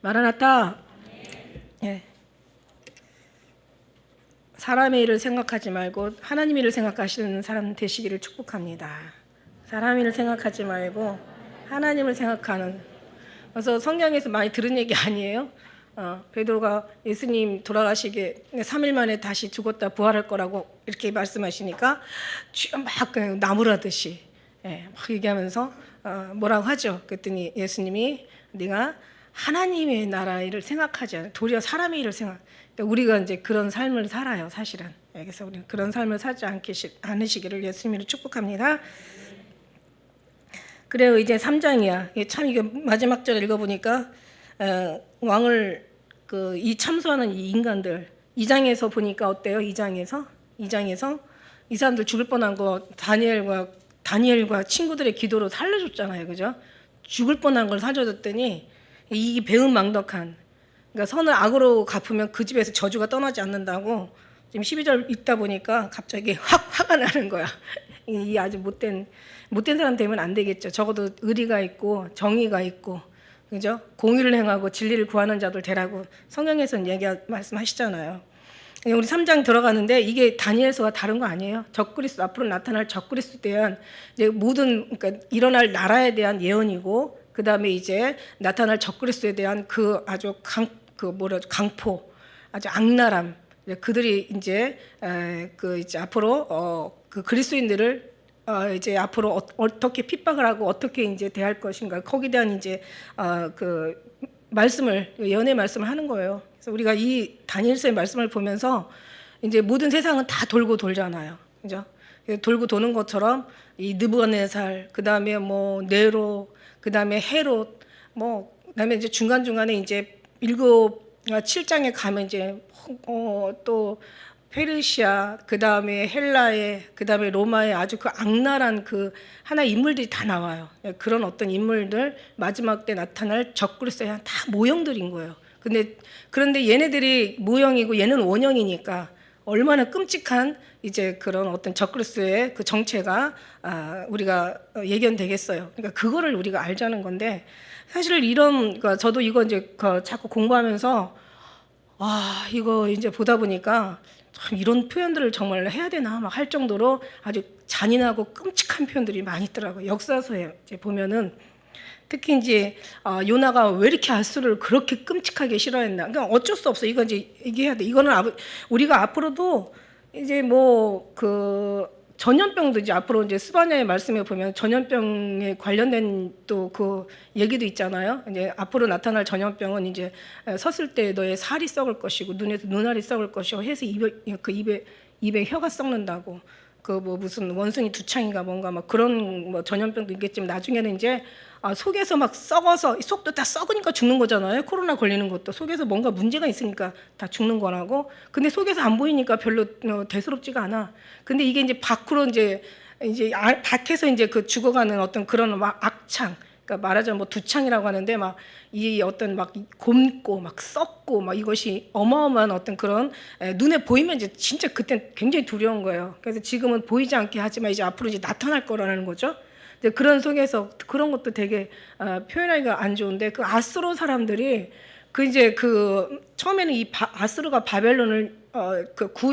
마라나타. 예. 사람의 일을 생각하지 말고 하나님의 일을 생각하시는 사람 되시기를 축복합니다. 사람 일을 생각하지 말고 하나님을 생각하는. 그래서 성경에서 많이 들은 얘기 아니에요? 베드로가 예수님 돌아가시게 3일 만에 다시 죽었다 부활할 거라고 이렇게 말씀하시니까 막 그냥 나무라듯이 막 얘기하면서 뭐라고 하죠. 그랬더니 예수님이 네가 하나님의 나라 일을 생각하지 않아 도리어 사람의 일을 생각. 그러니까 우리가 이제 그런 삶을 살아요, 사실은. 그래서 우리는 그런 삶을 살지 않으시기를 예수님으로 축복합니다. 그래요. 이제 3장이야. 참 이게 마지막 절 읽어보니까 왕을 이 참소하는 이 인간들 2장에서 보니까 어때요? 2장에서 이 사람들 죽을 뻔한 거 다니엘과 친구들의 기도로 살려줬잖아요, 그죠? 죽을 뻔한 걸 살려줬더니 이 배은망덕한, 그러니까 선을 악으로 갚으면 그 집에서 저주가 떠나지 않는다고. 지금 12절 읽다 보니까 갑자기 화가 나는 거야. 이 아주 못된 사람 되면 안 되겠죠. 적어도 의리가 있고 정의가 있고, 그죠? 공의를 행하고 진리를 구하는 자들 되라고 성경에서는 말씀하시잖아요. 우리 3장 들어가는데 이게 다니엘서가 다른 거 아니에요? 적그리스도, 앞으로 나타날 적그리스도에 대한 이제 모든, 그러니까 일어날 나라에 대한 예언이고, 그 다음에 이제 나타날 적그리스도에 대한 그 아주 강포, 아주 악랄함, 그들이 이제 이제 앞으로 그 그리스도인들을 이제 앞으로 어떻게 핍박을 하고 어떻게 이제 대할 것인가, 거기에 대한 이제 그 말씀을, 예언의 말씀을 하는 거예요. 그래서 우리가 이 다니엘서의 말씀을 보면서 이제 모든 세상은 다 돌고 돌잖아요, 그죠? 돌고 도는 것처럼 이 느부갓네살, 그 다음에 뭐 네로, 그 다음에 헤롯, 그다음에 이제 중간중간에 이제 7장에 가면 이제 또 페르시아, 그 다음에 헬라에, 그 다음에 로마에 아주 그 악랄한 그 하나의 인물들이 다 나와요. 그런 어떤 인물들, 마지막 때 나타날 적그리스도의 다 모형들인 거예요. 그런데 얘네들이 모형이고 얘는 원형이니까 얼마나 끔찍한 이제 그런 어떤 적그리스도의 그 정체가 우리가 예견되겠어요. 그러니까 그거를 우리가 알자는 건데, 사실 그러니까 저도 이거 이제 자꾸 공부하면서 이거 이제 보다 보니까 참 이런 표현들을 정말 해야 되나 막 할 정도로 아주 잔인하고 끔찍한 표현들이 많이 있더라고요. 역사서에 이제 보면은 특히 이제 요나가 왜 이렇게 아수르를 그렇게 끔찍하게 싫어했나. 그러니까 어쩔 수 없어. 이건 이제 얘기해야 돼. 이거는 우리가 앞으로도 이제 전염병도 이제 앞으로 이제 스바냐의 말씀에 보면 전염병에 관련된 또 그 얘기도 있잖아요. 이제 앞으로 나타날 전염병은 이제 섰을 때 너의 살이 썩을 것이고 눈에서 눈알이 썩을 것이고 해서 입에 혀가 썩는다고. 무슨 원숭이 두창인가 뭔가 막 그런 전염병도 있겠지만 나중에는 이제 속에서 막 썩어서, 속도 다 썩으니까 죽는 거잖아요. 코로나 걸리는 것도 속에서 뭔가 문제가 있으니까 다 죽는 거라고. 근데 속에서 안 보이니까 별로 대수롭지가 않아. 근데 이게 이제 밖으로 이제 밖에서 이제 그 죽어가는 어떤 그런 막 악창, 그러니까 말하자면 두창이라고 하는데 막 이 어떤 막 곪고 막 썩고 막 이것이 어마어마한 어떤 그런, 눈에 보이면 이제 진짜 그땐 굉장히 두려운 거예요. 그래서 지금은 보이지 않게 하지만 이제 앞으로 이제 나타날 거라는 거죠. 그런 속에서 그런 것도 되게 표현하기가 안 좋은데, 그 아수르 사람들이 처음에는 이 아수르가 바벨론을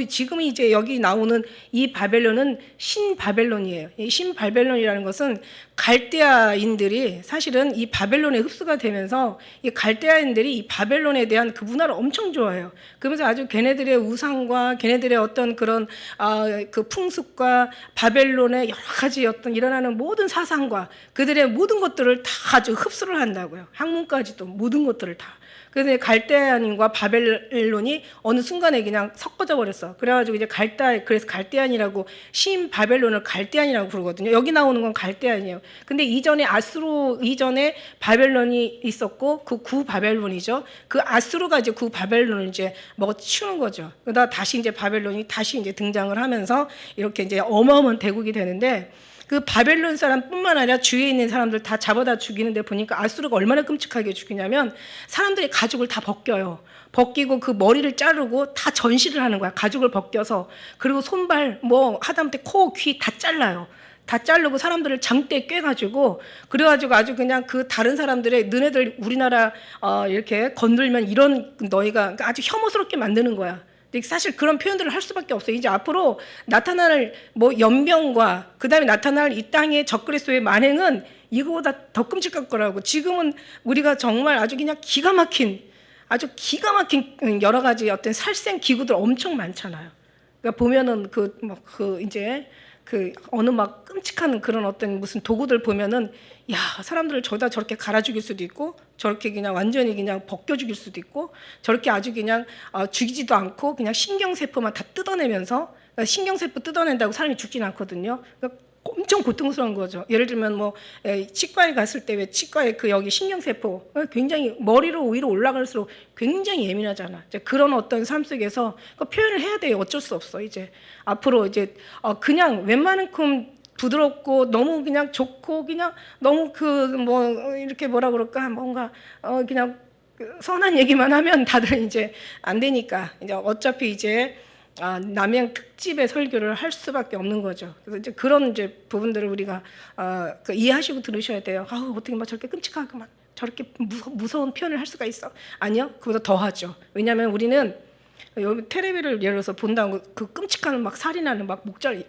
지금 이제 여기 나오는 이 바벨론은 신바벨론이에요. 이 신바벨론이라는 것은 갈대아인들이 사실은 이 바벨론에 흡수가 되면서 이 갈대아인들이 이 바벨론에 대한 그 문화를 엄청 좋아해요. 그러면서 아주 걔네들의 우상과 걔네들의 어떤 그런 그 풍습과 바벨론의 여러 가지 어떤 일어나는 모든 사상과 그들의 모든 것들을 다 아주 흡수를 한다고요. 학문까지도 모든 것들을 다. 그래서 갈대아인과 바벨론이 어느 순간에 그냥 섞어져 버렸어. 그래가지고 이제 그래서 갈대아인이라고, 신바벨론을 갈대아인이라고 부르거든요. 여기 나오는 건 갈대아인이에요. 근데 아수르 이전에 바벨론이 있었고, 그 구바벨론이죠. 그 아수르가 이제 구바벨론을 이제 먹어치우는 거죠. 그러다 다시 이제 바벨론이 다시 이제 등장을 하면서 이렇게 이제 어마어마한 대국이 되는데, 그 바벨론 사람뿐만 아니라 주위에 있는 사람들 다 잡아다 죽이는데 보니까 아수르가 얼마나 끔찍하게 죽이냐면 사람들이 가죽을 다 벗겨요. 벗기고 그 머리를 자르고 다 전시를 하는 거야. 가죽을 벗겨서. 그리고 손발 하다못해 코, 귀 다 잘라요. 다 자르고 사람들을 장대에 꿰가지고 그래가지고 아주 그냥 그 다른 사람들의 너네들 우리나라 이렇게 건들면 이런 너희가 아주 혐오스럽게 만드는 거야. 근데 사실 그런 표현들을 할 수밖에 없어요. 이제 앞으로 나타날 뭐 연병과 그다음에 나타날 이 땅의 적그리스도의 만행은 이거보다 더 끔찍할 거라고. 지금은 우리가 정말 아주 그냥 기가 막힌 여러 가지 어떤 살생 기구들 엄청 많잖아요. 그러니까 보면은 이제 어느 막 끔찍한 그런 어떤 무슨 도구들 보면은 야, 사람들을 저다 저렇게 갈아 죽일 수도 있고 저렇게 그냥 완전히 그냥 벗겨 죽일 수도 있고 저렇게 아주 그냥 죽이지도 않고 그냥 신경세포만 다 뜯어내면서, 그러니까 신경세포 뜯어낸다고 사람이 죽진 않거든요. 그러니까 엄청 고통스러운 거죠. 예를 들면 뭐 치과에 갔을 때 왜 치과에 그 여기 신경세포 굉장히 머리로 위로 올라갈수록 굉장히 예민하잖아. 이제 그런 어떤 삶 속에서 그 표현을 해야 돼요. 어쩔 수 없어. 이제 앞으로 이제 그냥 웬만큼 부드럽고 너무 그냥 좋고 그냥 너무 뭐 이렇게 뭐라 그럴까 뭔가 그냥 선한 얘기만 하면 다들 이제 안 되니까 이제 어차피 이제 남양 특집의 설교를 할 수밖에 없는 거죠. 그래서 이제 그런 이제 부분들을 우리가 이해하시고 들으셔야 돼요. 어떻게 막 저렇게 끔찍하고 막 저렇게 무서운 표현을 할 수가 있어? 아니요, 그보다 더 하죠. 왜냐하면 우리는 여기 텔레비를 예를 들어서 본다고 그 끔찍한 막 살인하는 막 목자리,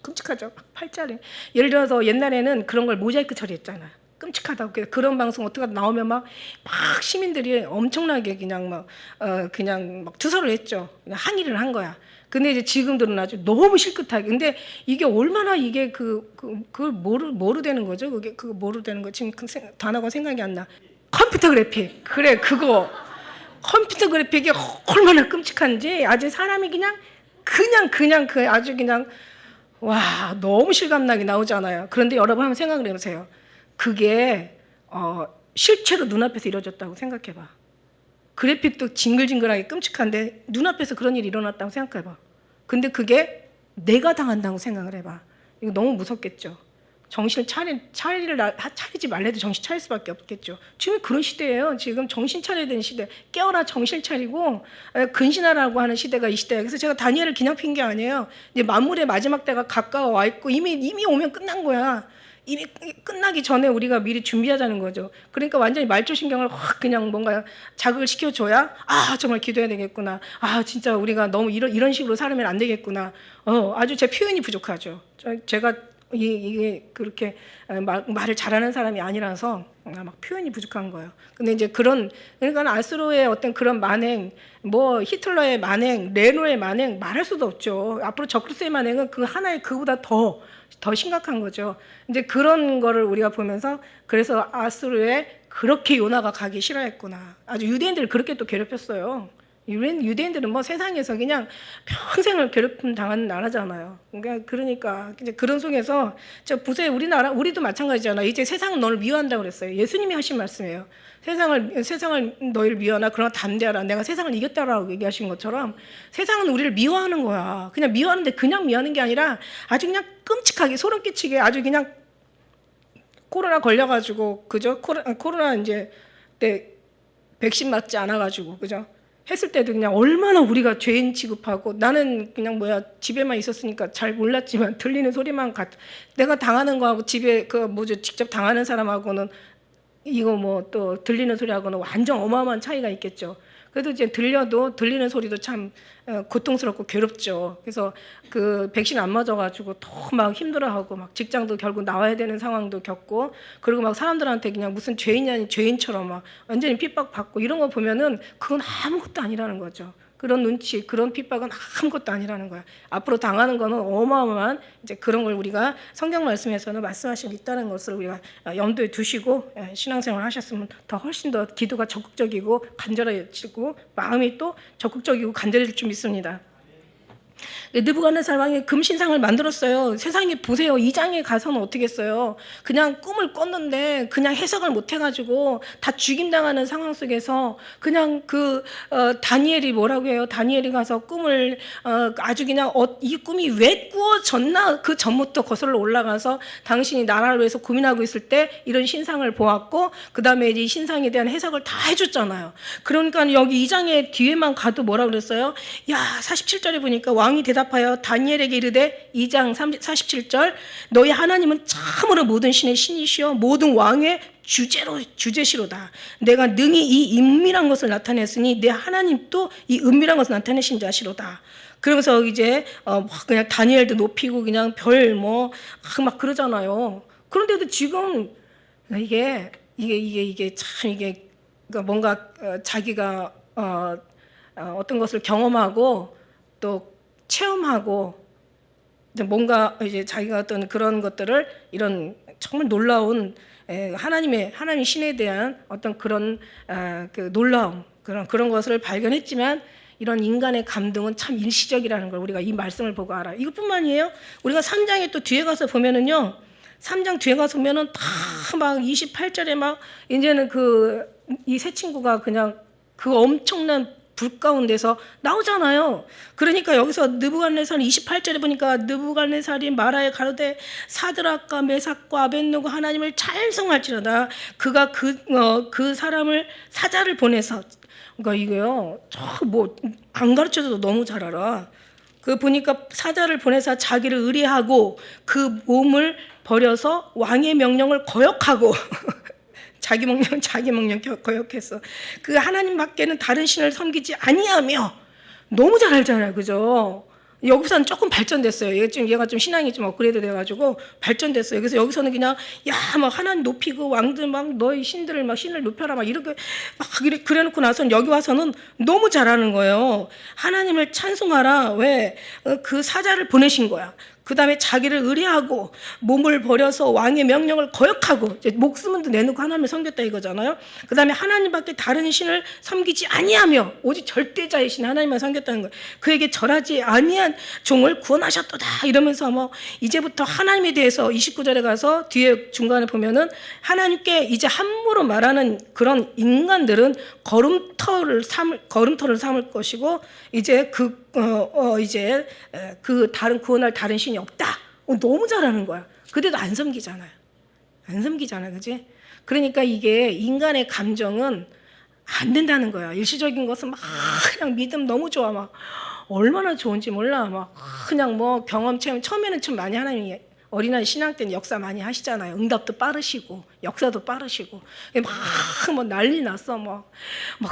끔찍하죠. 막 팔자리. 예를 들어서 옛날에는 그런 걸 모자이크 처리했잖아. 끔찍하다고. 그런 방송 어떻게 나오면 막 시민들이 엄청나게 그냥 막 투서를 했죠. 그냥 항의를 한 거야. 근데 이제 지금들은 아주 너무 실끝하게. 근데 이게 얼마나 이게 그걸 뭐로 되는 거죠? 그거 뭐로 되는 거? 지금 단어가 생각이 안 나. 컴퓨터 그래픽. 그래, 그거. 컴퓨터 그래픽이 얼마나 끔찍한지 아주 사람이 그냥 아주 그냥 와, 너무 실감나게 나오잖아요. 그런데 여러분 한번 생각을 해보세요. 그게 실제로 눈앞에서 이루어졌다고 생각해봐. 그래픽도 징글징글하게 끔찍한데 눈앞에서 그런 일이 일어났다고 생각해봐. 근데 그게 내가 당한다고 생각을 해봐. 이거 너무 무섭겠죠. 정신을 차리지 말래도 정신 차릴 수밖에 없겠죠. 지금 그런 시대예요. 지금 정신 차려야 되는 시대. 깨어나 정신 차리고 근신하라고 하는 시대가 이 시대예요. 그래서 제가 다니엘을 그냥 핀 게 아니에요. 이제 만물의 마지막 때가 가까워 와 있고 이미 오면 끝난 거야. 이미 끝나기 전에 우리가 미리 준비하자는 거죠. 그러니까 완전히 말초신경을 확 그냥 뭔가 자극을 시켜줘야 정말 기도해야 되겠구나. 진짜 우리가 너무 이런 식으로 살면 안 되겠구나. 아주 제 표현이 부족하죠. 제가 이게 그렇게 말을 잘하는 사람이 아니라서 막 표현이 부족한 거예요. 근데 이제 그러니까 아수르의 어떤 그런 만행, 뭐 히틀러의 만행, 레노의 만행 말할 수도 없죠. 앞으로 적그리스도의 만행은 그 하나의 그보다 더 심각한 거죠. 이제 그런 거를 우리가 보면서 그래서 아수르에 그렇게 요나가 가기 싫어했구나. 아주 유대인들을 그렇게 또 괴롭혔어요. 유대인들은 뭐 세상에서 그냥 평생을 괴롭힘 당하는 나라잖아요. 그러니까 이제 그런 속에서 보세요. 우리도 마찬가지잖아. 이제 세상은 너를 미워한다고 그랬어요. 예수님이 하신 말씀이에요. 세상을 너희를 미워하나 그러나 담대하라. 내가 세상을 이겼다라고 얘기하신 것처럼 세상은 우리를 미워하는 거야. 그냥 미워하는데 그냥 미워하는 게 아니라 아주 그냥 끔찍하게 소름 끼치게 아주 그냥 코로나 걸려가지고 그죠? 코로나 이제 때 백신 맞지 않아가지고 그죠? 했을 때도 그냥 얼마나 우리가 죄인 취급하고 나는 그냥 집에만 있었으니까 잘 몰랐지만 들리는 소리만 내가 당하는 거하고 집에 직접 당하는 사람하고는 이거 뭐 또 들리는 소리하고는 완전 어마어마한 차이가 있겠죠. 그래도 이제 들리는 소리도 참 고통스럽고 괴롭죠. 그래서 그 백신 안 맞아가지고 더 막 힘들어하고 막 직장도 결국 나와야 되는 상황도 겪고 그리고 막 사람들한테 그냥 무슨 죄인이 아닌 죄인처럼 막 완전히 핍박받고 이런 거 보면은 그건 아무것도 아니라는 거죠. 그런 눈치, 그런 핍박은 아무것도 아니라는 거야. 앞으로 당하는 거는 어마어마한 이제 그런 걸 우리가 성경 말씀에서는 말씀하시고 있다는 것을 우리가 염두에 두시고 신앙생활 하셨으면 훨씬 더 기도가 적극적이고 간절해지고 마음이 또 적극적이고 간절해질 줄 믿습니다. 느부갓네살 왕이 금신상을 만들었어요. 세상에 보세요. 2장에 가서는 어떻게 했어요? 그냥 꿈을 꿨는데 그냥 해석을 못 해가지고 다 죽임당하는 상황 속에서 그냥 다니엘이 뭐라고 해요? 다니엘이 가서 꿈을 아주 그냥 이 꿈이 왜 꾸어졌나 그 전부터 거슬러 올라가서 당신이 나라를 위해서 고민하고 있을 때 이런 신상을 보았고 그 다음에 이 신상에 대한 해석을 다 해줬잖아요. 그러니까 여기 2장의 뒤에만 가도 뭐라고 그랬어요? 야 47절에 보니까 왕이 왕이 대답하여 다니엘에게 이르되 2장 47절 너희 하나님은 참으로 모든 신의 신이시여 모든 왕의 주제시로다. 내가 능히 이 은밀한 것을 나타냈으니 내 하나님도 이 은밀한 것을 나타내신 자시로다. 그러면서 이제 그냥 다니엘도 높이고 그냥 별 막 그러잖아요. 그런데도 지금 이게 참 이게 그러니까 뭔가 자기가 어떤 것을 경험하고 또 체험하고 뭔가 이제 자기가 어떤 그런 것들을 이런 정말 놀라운 하나님 신에 대한 어떤 그런 그 놀라움 그런 것을 발견했지만 이런 인간의 감동은 참 일시적이라는 걸 우리가 이 말씀을 보고 알아요. 이것뿐만이에요. 우리가 3장에 또 뒤에 가서 보면은요. 3장 뒤에 가서 보면은 다 막 28절에 막 이제는 이 세 친구가 그냥 그 엄청난 불 가운데서 나오잖아요. 그러니까 여기서 느부갓네살 28절에 보니까 느부갓네살이 마라에 가로되 사드락과 메삭과 아벳느고 하나님을 찬송할지로다. 그가 그 사람을 사자를 보내서 그러니까 이게요. 안 가르쳐줘도 너무 잘 알아. 보니까 사자를 보내서 자기를 의뢰하고 그 몸을 버려서 왕의 명령을 거역하고 자기 명령 거역했어. 그 하나님밖에는 다른 신을 섬기지 아니하며 너무 잘 알잖아요, 그죠? 여기서는 조금 발전됐어요. 얘가 좀 신앙이 좀 업그레이드 돼가지고 발전됐어요. 그래서 여기서는 그냥 막 하나님 높이고 왕들 막 너희 신들을 막 신을 높여라 막 이렇게 막 그래놓고 나서는 여기 와서는 너무 잘하는 거예요. 하나님을 찬송하라. 왜? 그 사자를 보내신 거야. 그 다음에 자기를 의뢰하고 몸을 버려서 왕의 명령을 거역하고 목숨은 내놓고 하나님을 섬겼다 이거잖아요. 그 다음에 하나님밖에 다른 신을 섬기지 아니하며 오직 절대자의 신 하나님만 섬겼다는 거예요. 그에게 절하지 아니한 종을 구원하셨도다 이러면서 이제부터 하나님에 대해서 29절에 가서 뒤에 중간에 보면은 하나님께 이제 함부로 말하는 그런 인간들은 걸음터를 삼을 것이고 이제 이제 그 다른 구원할 다른 신이 없다. 너무 잘하는 거야. 그래도 안 섬기잖아요. 그지? 그러니까 이게 인간의 감정은 안 된다는 거야. 일시적인 것은 막 그냥 믿음 너무 좋아. 막 얼마나 좋은지 몰라. 막 그냥 경험 체험 처음에는 좀 많이 하나님이 어린아이 신앙 때는 역사 많이 하시잖아요. 응답도 빠르시고 역사도 빠르시고 막 난리 났어. 막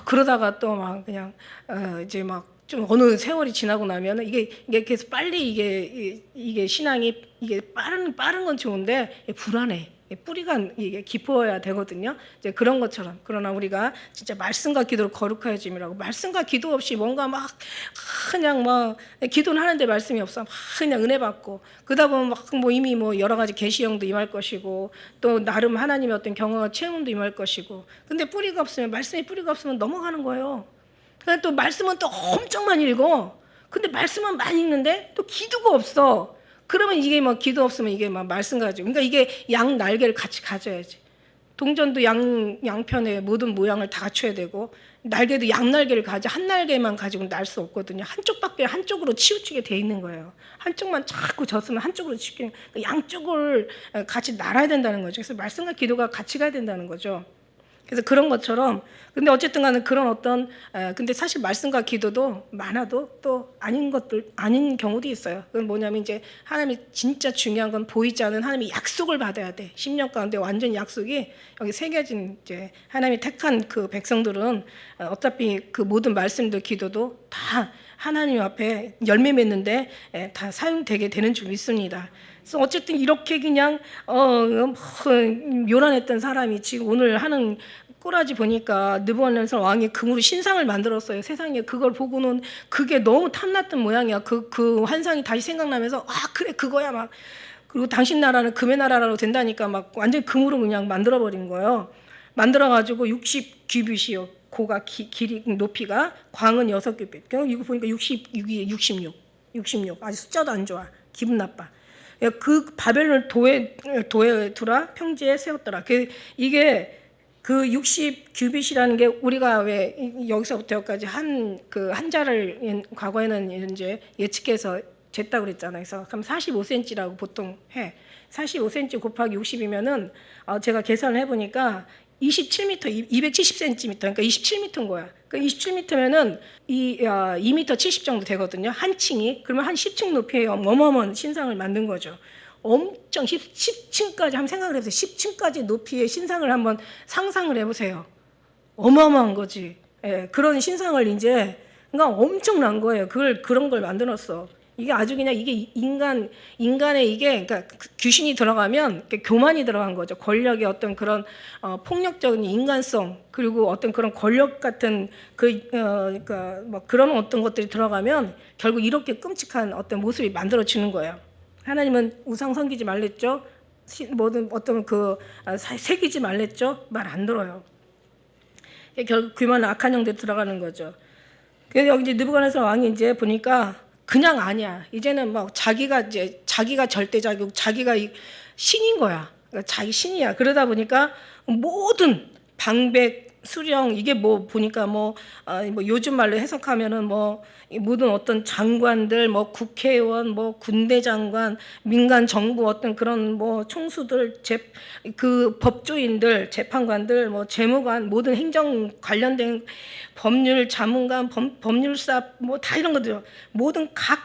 그러다가 또 막 그냥 이제 막 좀 어느 세월이 지나고 나면은 이게 계속 빨리 이게 신앙이 이게 빠른 건 좋은데 불안해. 뿌리가 이게 깊어야 되거든요. 이제 그런 것처럼. 그러나 우리가 진짜 말씀과 기도로 거룩해짐이라고 말씀과 기도 없이 뭔가 막 그냥 기도는 하는데 말씀이 없어. 막 그냥 은혜 받고 그러다 보면 이미 여러 가지 계시형도 임할 것이고 또 나름 하나님의 어떤 경험과 체험도 임할 것이고 근데 뿌리가 없으면 말씀에 뿌리가 없으면 넘어가는 거예요. 그러니까 또 말씀은 또 엄청 많이 읽어. 근데 말씀은 많이 읽는데 또 기도가 없어. 그러면 이게 기도 없으면 이게 말씀 가지고. 그러니까 이게 양 날개를 같이 가져야지. 동전도 양편에 모든 모양을 다 갖춰야 되고 날개도 양 날개를 한 날개만 가지고 날 수 없거든요. 한쪽으로 치우치게 돼 있는 거예요. 한쪽만 자꾸 졌으면 한쪽으로 치우치게 양쪽을 같이 날아야 된다는 거죠. 그래서 말씀과 기도가 같이 가야 된다는 거죠. 그래서 그런 것처럼 근데 어쨌든 간에 그런 어떤 근데 사실 말씀과 기도도 많아도 또 아닌 경우도 있어요. 그건 뭐냐면 이제 하나님이 진짜 중요한 건 보이지 않는 하나님의 약속을 받아야 돼. 10년 가운데 완전 약속이 여기 새겨진 이제 하나님이 택한 그 백성들은 어차피 그 모든 말씀들 기도도 다 하나님 앞에 열매 맺는데 다 사용되게 되는 줄 믿습니다. 그래서 어쨌든 이렇게 그냥 요란했던 사람이 지금 오늘 하는 꼬라지 보니까 느부갓네살 왕이 금으로 신상을 만들었어요. 세상에 그걸 보고는 그게 너무 탐났던 모양이야. 그 환상이 다시 생각나면서 그래 그거야 막 그리고 당신 나라는 금의 나라로 된다니까 막 완전 금으로 그냥 만들어버린 거예요. 만들어가지고 60규빗이요. 고가 길이 높이가 광은 6규빗. 이거 보니까 66 아주 숫자도 안 좋아. 기분 나빠. 그 바벨론을 도에 두라 평지에 세웠더라. 이게 그 60규빗이라는 게 우리가 왜 여기서부터 여기까지 한 자를 과거에는 이제 예측해서 쟀다고 그랬잖아요. 그래서 그럼 45cm라고 보통 해. 45cm 곱하기 60이면은 제가 계산을 해보니까 27m, 270cm, 그러니까 27m인 거야. 그러니까 27m면은 2m 70 정도 되거든요. 한 층이. 그러면 한 10층 높이의 어마어마한 신상을 만든 거죠. 엄청 10층까지 한번 생각을 해보세요. 10층까지 높이의 신상을 한번 상상을 해보세요. 어마어마한 거지. 예, 그런 신상을 이제 그러니까 엄청난 거예요. 그런 걸 만들었어. 이게 아주 그냥 이게 인간의 이게 그러니까 귀신이 들어가면 교만이 들어간 거죠. 권력의 어떤 그런 폭력적인 인간성 그리고 어떤 그런 권력 같은 그러니까 뭐 그런 어떤 것들이 들어가면 결국 이렇게 끔찍한 어떤 모습이 만들어지는 거예요. 하나님은 우상 섬기지 말랬죠. 모든 어떤 새기지 말랬죠. 말 안 들어요. 결국 교만한 악한 형들 들어가는 거죠. 그래서 여기 이제 느부갓네살 왕이 이제 보니까 그냥 아니야. 이제는 막 자기가 절대자고 자기가 신인 거야. 그러니까 자기 신이야. 그러다 보니까 모든 방백, 수령 이게 뭐 보니까 뭐 요즘 말로 해석하면은 뭐 모든 어떤 장관들, 뭐 국회의원, 뭐 군대 장관, 민간 정부 어떤 그런 뭐 총수들, 그 법조인들, 재판관들, 뭐 재무관, 모든 행정 관련된 법률 자문관, 법률사 뭐 다 이런 것들 모든 각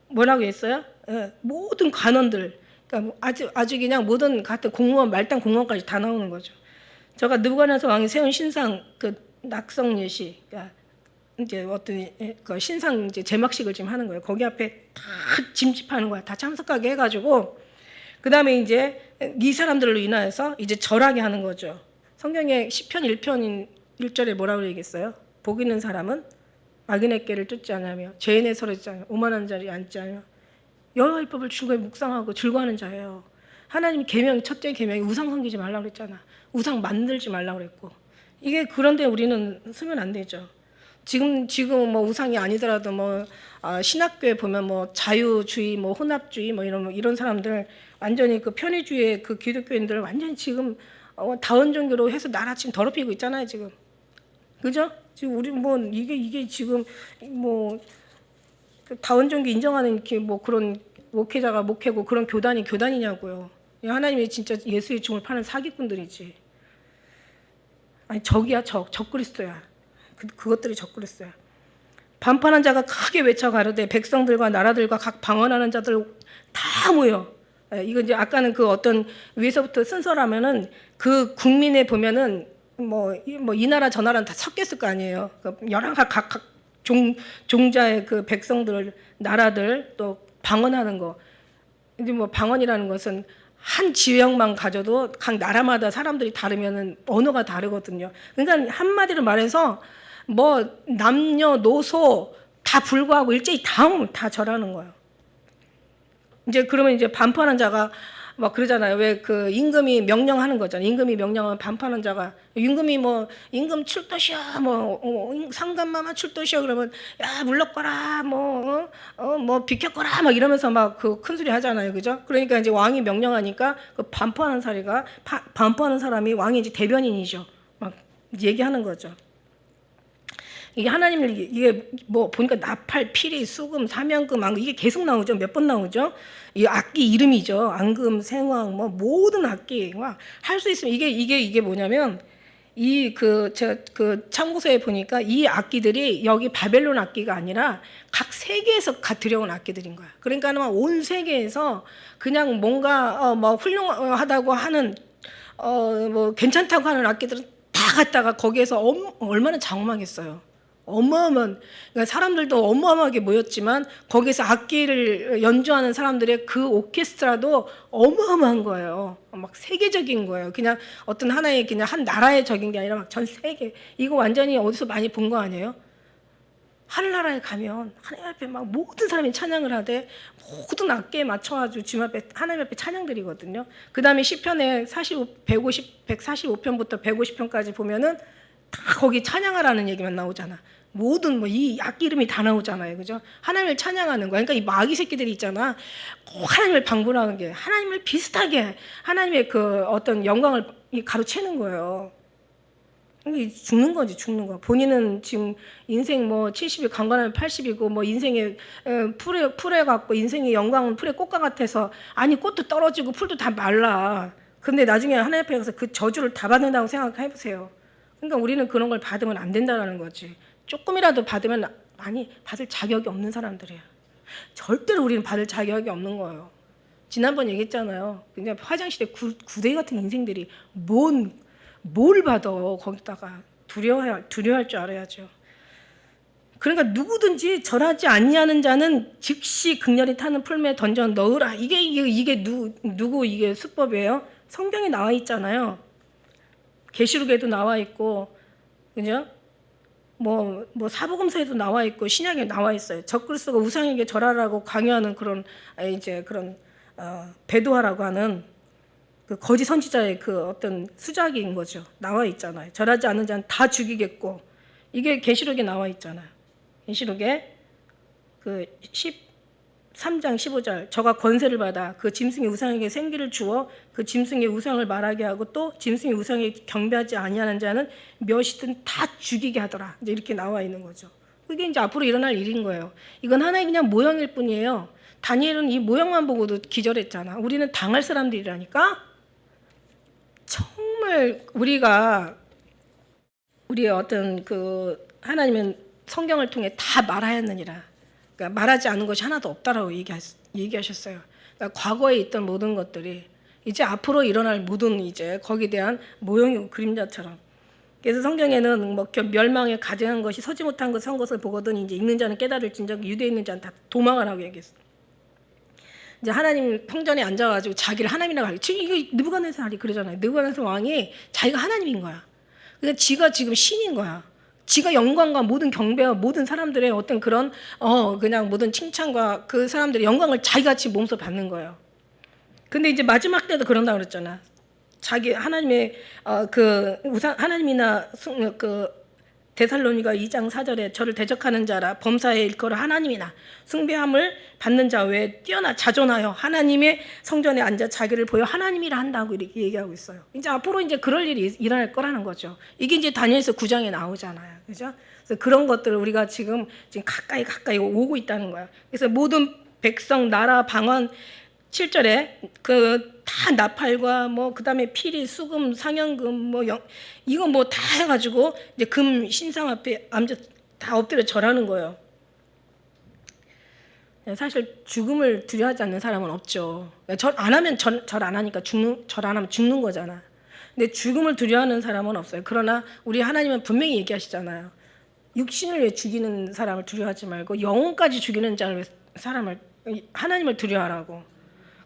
뭐라고 했어요? 예, 모든 관원들, 그러니까 아주 그냥 모든 같은 공무원 말단 공무원까지 다 나오는 거죠. 제가 느부갓네살 왕이 세운 신상 그 낙성 예시, 그러니까 이제 어떤 그 신상 이제 제막식을 지금 하는 거예요. 거기 앞에 다 짐집하는 거야. 다 참석하게 해가지고 그 다음에 이제 이 사람들로 인하여서 이제 절하게 하는 거죠. 성경에 시편 1편 1절에 뭐라고 얘기했어요? 복 있는 사람은 악인의 꾀를 쫓지 않으며 죄인의 설에 쫓지 않으며 오만한 자리에 앉지 않으며 여호와의 법을 즐거이 묵상하고 즐거워하는 자예요. 하나님 계명 첫째 계명이 우상 섬기지 말라고 그랬잖아. 우상 만들지 말라고 그랬고 이게 그런데 우리는 쓰면 안 되죠. 지금 뭐 우상이 아니더라도 뭐 신학교에 보면 뭐 자유주의, 뭐 혼합주의, 뭐 이런 사람들 완전히 그 편의주의 그 기독교인들 완전히 지금 다원 종교로 해서 나라 지금 더럽히고 있잖아요 지금. 그죠? 지금 우리 뭐 이게 지금 뭐 다원 종교 인정하는 뭐 그런 목회자가 목회고 그런 교단이 교단이냐고요. 하나님이 진짜 예수의 종을 파는 사기꾼들이지. 아니 적이야 적 그리스도야. 그것들이 적 그리스도야. 반판한 자가 크게 외쳐 가로되 백성들과 나라들과 각 방언하는 자들 다 모여. 이거 이제 아까는 그 어떤 위에서부터 순서라면은 그 국민에 보면은 뭐 이 나라 저 나라는 다 섞였을 거 아니에요. 여러 각 종자의 그 백성들 나라들 또 방언하는 거. 이제 뭐 방언이라는 것은 한 지역만 가져도 각 나라마다 사람들이 다르면은 언어가 다르거든요. 그러니까 한마디로 말해서 뭐 남녀노소 다 불구하고 일제히 다 절하는 거예요. 이제 그러면 이제 반판한 자가 막 그러잖아요. 왜 그 임금이 명령하는 거잖아요. 임금이 명령하면 반판한 자가 임금이 뭐 임금 출도시야 뭐 상감마마 출도시야 그러면 야 물러거라 뭐 비켜거라 막 이러면서 막 그 큰 소리 하잖아요. 그죠? 그러니까 이제 왕이 명령하니까 그 반판하는 사람이 왕의 이제 대변인이죠. 막 얘기하는 거죠. 이게 하나님을 이게 뭐 보니까 나팔, 피리, 수금, 사명금, 앙금 이게 계속 나오죠. 몇 번 나오죠. 이 악기 이름이죠. 앙금, 생황 뭐 모든 악기 할 수 있으면 이게 뭐냐면 제가 그 참고서에 보니까 이 악기들이 여기 바벨론 악기가 아니라 각 세계에서 들여온 악기들인 거야. 그러니까 온 세계에서 그냥 뭔가 뭐 훌륭하다고 하는 뭐 괜찮다고 하는 악기들은 다 갖다가 거기에서 얼마나 장엄하겠어요. 어마어마한 그러니까 사람들도 어마어마하게 모였지만 거기서 악기를 연주하는 사람들의 그 오케스트라도 어마어마한 거예요. 막 세계적인 거예요. 그냥 어떤 하나의 그냥 한 나라의 적인 게 아니라 막 전 세계. 이거 완전히 어디서 많이 본 거 아니에요? 하늘나라에 가면 하나님 앞에 막 모든 사람이 찬양을 하되 모든 악기에 맞춰가지고 주님 앞에 하나님 앞에 찬양드리거든요. 그 다음에 시편에 145편부터 150편까지 보면은 다 거기 찬양하라는 얘기만 나오잖아. 모든 뭐 이 악기 이름이 다 나오잖아요. 그죠? 하나님을 찬양하는 거야. 그러니까 이 마귀 새끼들이 있잖아. 꼭 하나님을 방불하는 게 하나님을 비슷하게 하나님의 그 어떤 영광을 가로채는 거예요. 죽는 거지, 죽는 거. 본인은 지금 인생 뭐 70이 강건하면 80이고 뭐 인생에 풀에 갖고 인생의 영광은 풀의 꽃과 같아서 아니 꽃도 떨어지고 풀도 다 말라. 근데 나중에 하나님 앞에 가서 그 저주를 다 받는다고 생각해 보세요. 그러니까 우리는 그런 걸 받으면 안 된다는 거지. 조금이라도 받으면 많이 받을 자격이 없는 사람들이에요. 절대로 우리는 받을 자격이 없는 거예요. 지난번 얘기했잖아요. 그냥 화장실에 구데기 같은 인생들이 뭘 받아. 거기다가 두려워할 줄 알아야죠. 그러니까 누구든지 절하지 아니하는 자는 즉시 극렬히 타는 풀매에 던져 넣으라. 이게 누구 이게 수법이에요? 성경에 나와 있잖아요. 계시록에도 나와 있고, 그죠? 뭐 사복음서에도 나와 있고 신약에 나와 있어요. 적그리스도가 우상에게 절하라고 강요하는 그런 배도하라고 하는 그 거짓 선지자의 그 어떤 수작인 거죠. 나와 있잖아요. 절하지 않는 자는 다 죽이겠고, 이게 계시록에 나와 있잖아요. 계시록에 그 13장 15절 저가 권세를 받아 그 짐승의 우상에게 생기를 주어 그 짐승의 우상을 말하게 하고 또 짐승의 우상에 경배하지 아니하는 자는 몇이든 다 죽이게 하더라. 이제 이렇게 나와 있는 거죠. 그게 이제 앞으로 일어날 일인 거예요. 이건 하나의 그냥 모형일 뿐이에요. 다니엘은 이 모형만 보고도 기절했잖아. 우리는 당할 사람들이라니까. 정말 우리의 어떤 그 하나님은 성경을 통해 다 말하였느니라. 그러니까 말하지 않은 것이 하나도 없다라고 얘기하셨어요. 그러니까 과거에 있던 모든 것들이 이제 앞으로 일어날 모든 이제 거기에 대한 모형이고 그림자처럼. 그래서 성경에는 뭐 멸망에 가증한 것이 서지 못한 것 선 것을 보거든 이제 읽는 자는 깨달을진즉 유대에 있는 자는 다 도망하라고 얘기했어. 이제 하나님 성전에 앉아가지고 자기를 하나님이라고 하고 지금 이거 느부갓네살이 그러잖아요. 느부갓네살 왕이 자기가 하나님인 거야. 그러니까 지가 지금 신인 거야. 지가 영광과 모든 경배와 모든 사람들의 어떤 그런 그냥 모든 칭찬과 그 사람들의 영광을 자기같이 몸소 받는 거예요. 근데 이제 마지막 때도 그런다 그랬잖아. 자기 하나님의 하나님이나 그 데살로니가 2장 4절에 저를 대적하는 자라 범사에 일컬어 하나님이나 숭배함을 받는 자 외에 뛰어나 자존하여 하나님의 성전에 앉아 자기를 보여 하나님이라 한다고 이렇게 얘기하고 있어요. 이제 앞으로 이제 그럴 일이 일어날 거라는 거죠. 이게 이제 다니엘서 9장에 나오잖아요. 그죠? 그래서 그런 것들을 우리가 지금 가까이 오고 있다는 거야. 그래서 모든 백성, 나라, 방언 7절에 그 다 나팔과 뭐 그다음에 피리, 수금, 상연금 뭐 이거 뭐 다 해가지고 이제 금 신상 앞에 앉아 다 엎드려 절하는 거예요. 사실 죽음을 두려워하지 않는 사람은 없죠. 절 안 하면 절 안 하니까 절 안 하면 죽는 거잖아. 근데 죽음을 두려워하는 사람은 없어요. 그러나 우리 하나님은 분명히 얘기하시잖아요. 육신을 위해 죽이는 사람을 두려워하지 말고 영혼까지 죽이는 자를 하나님을 두려워하라고.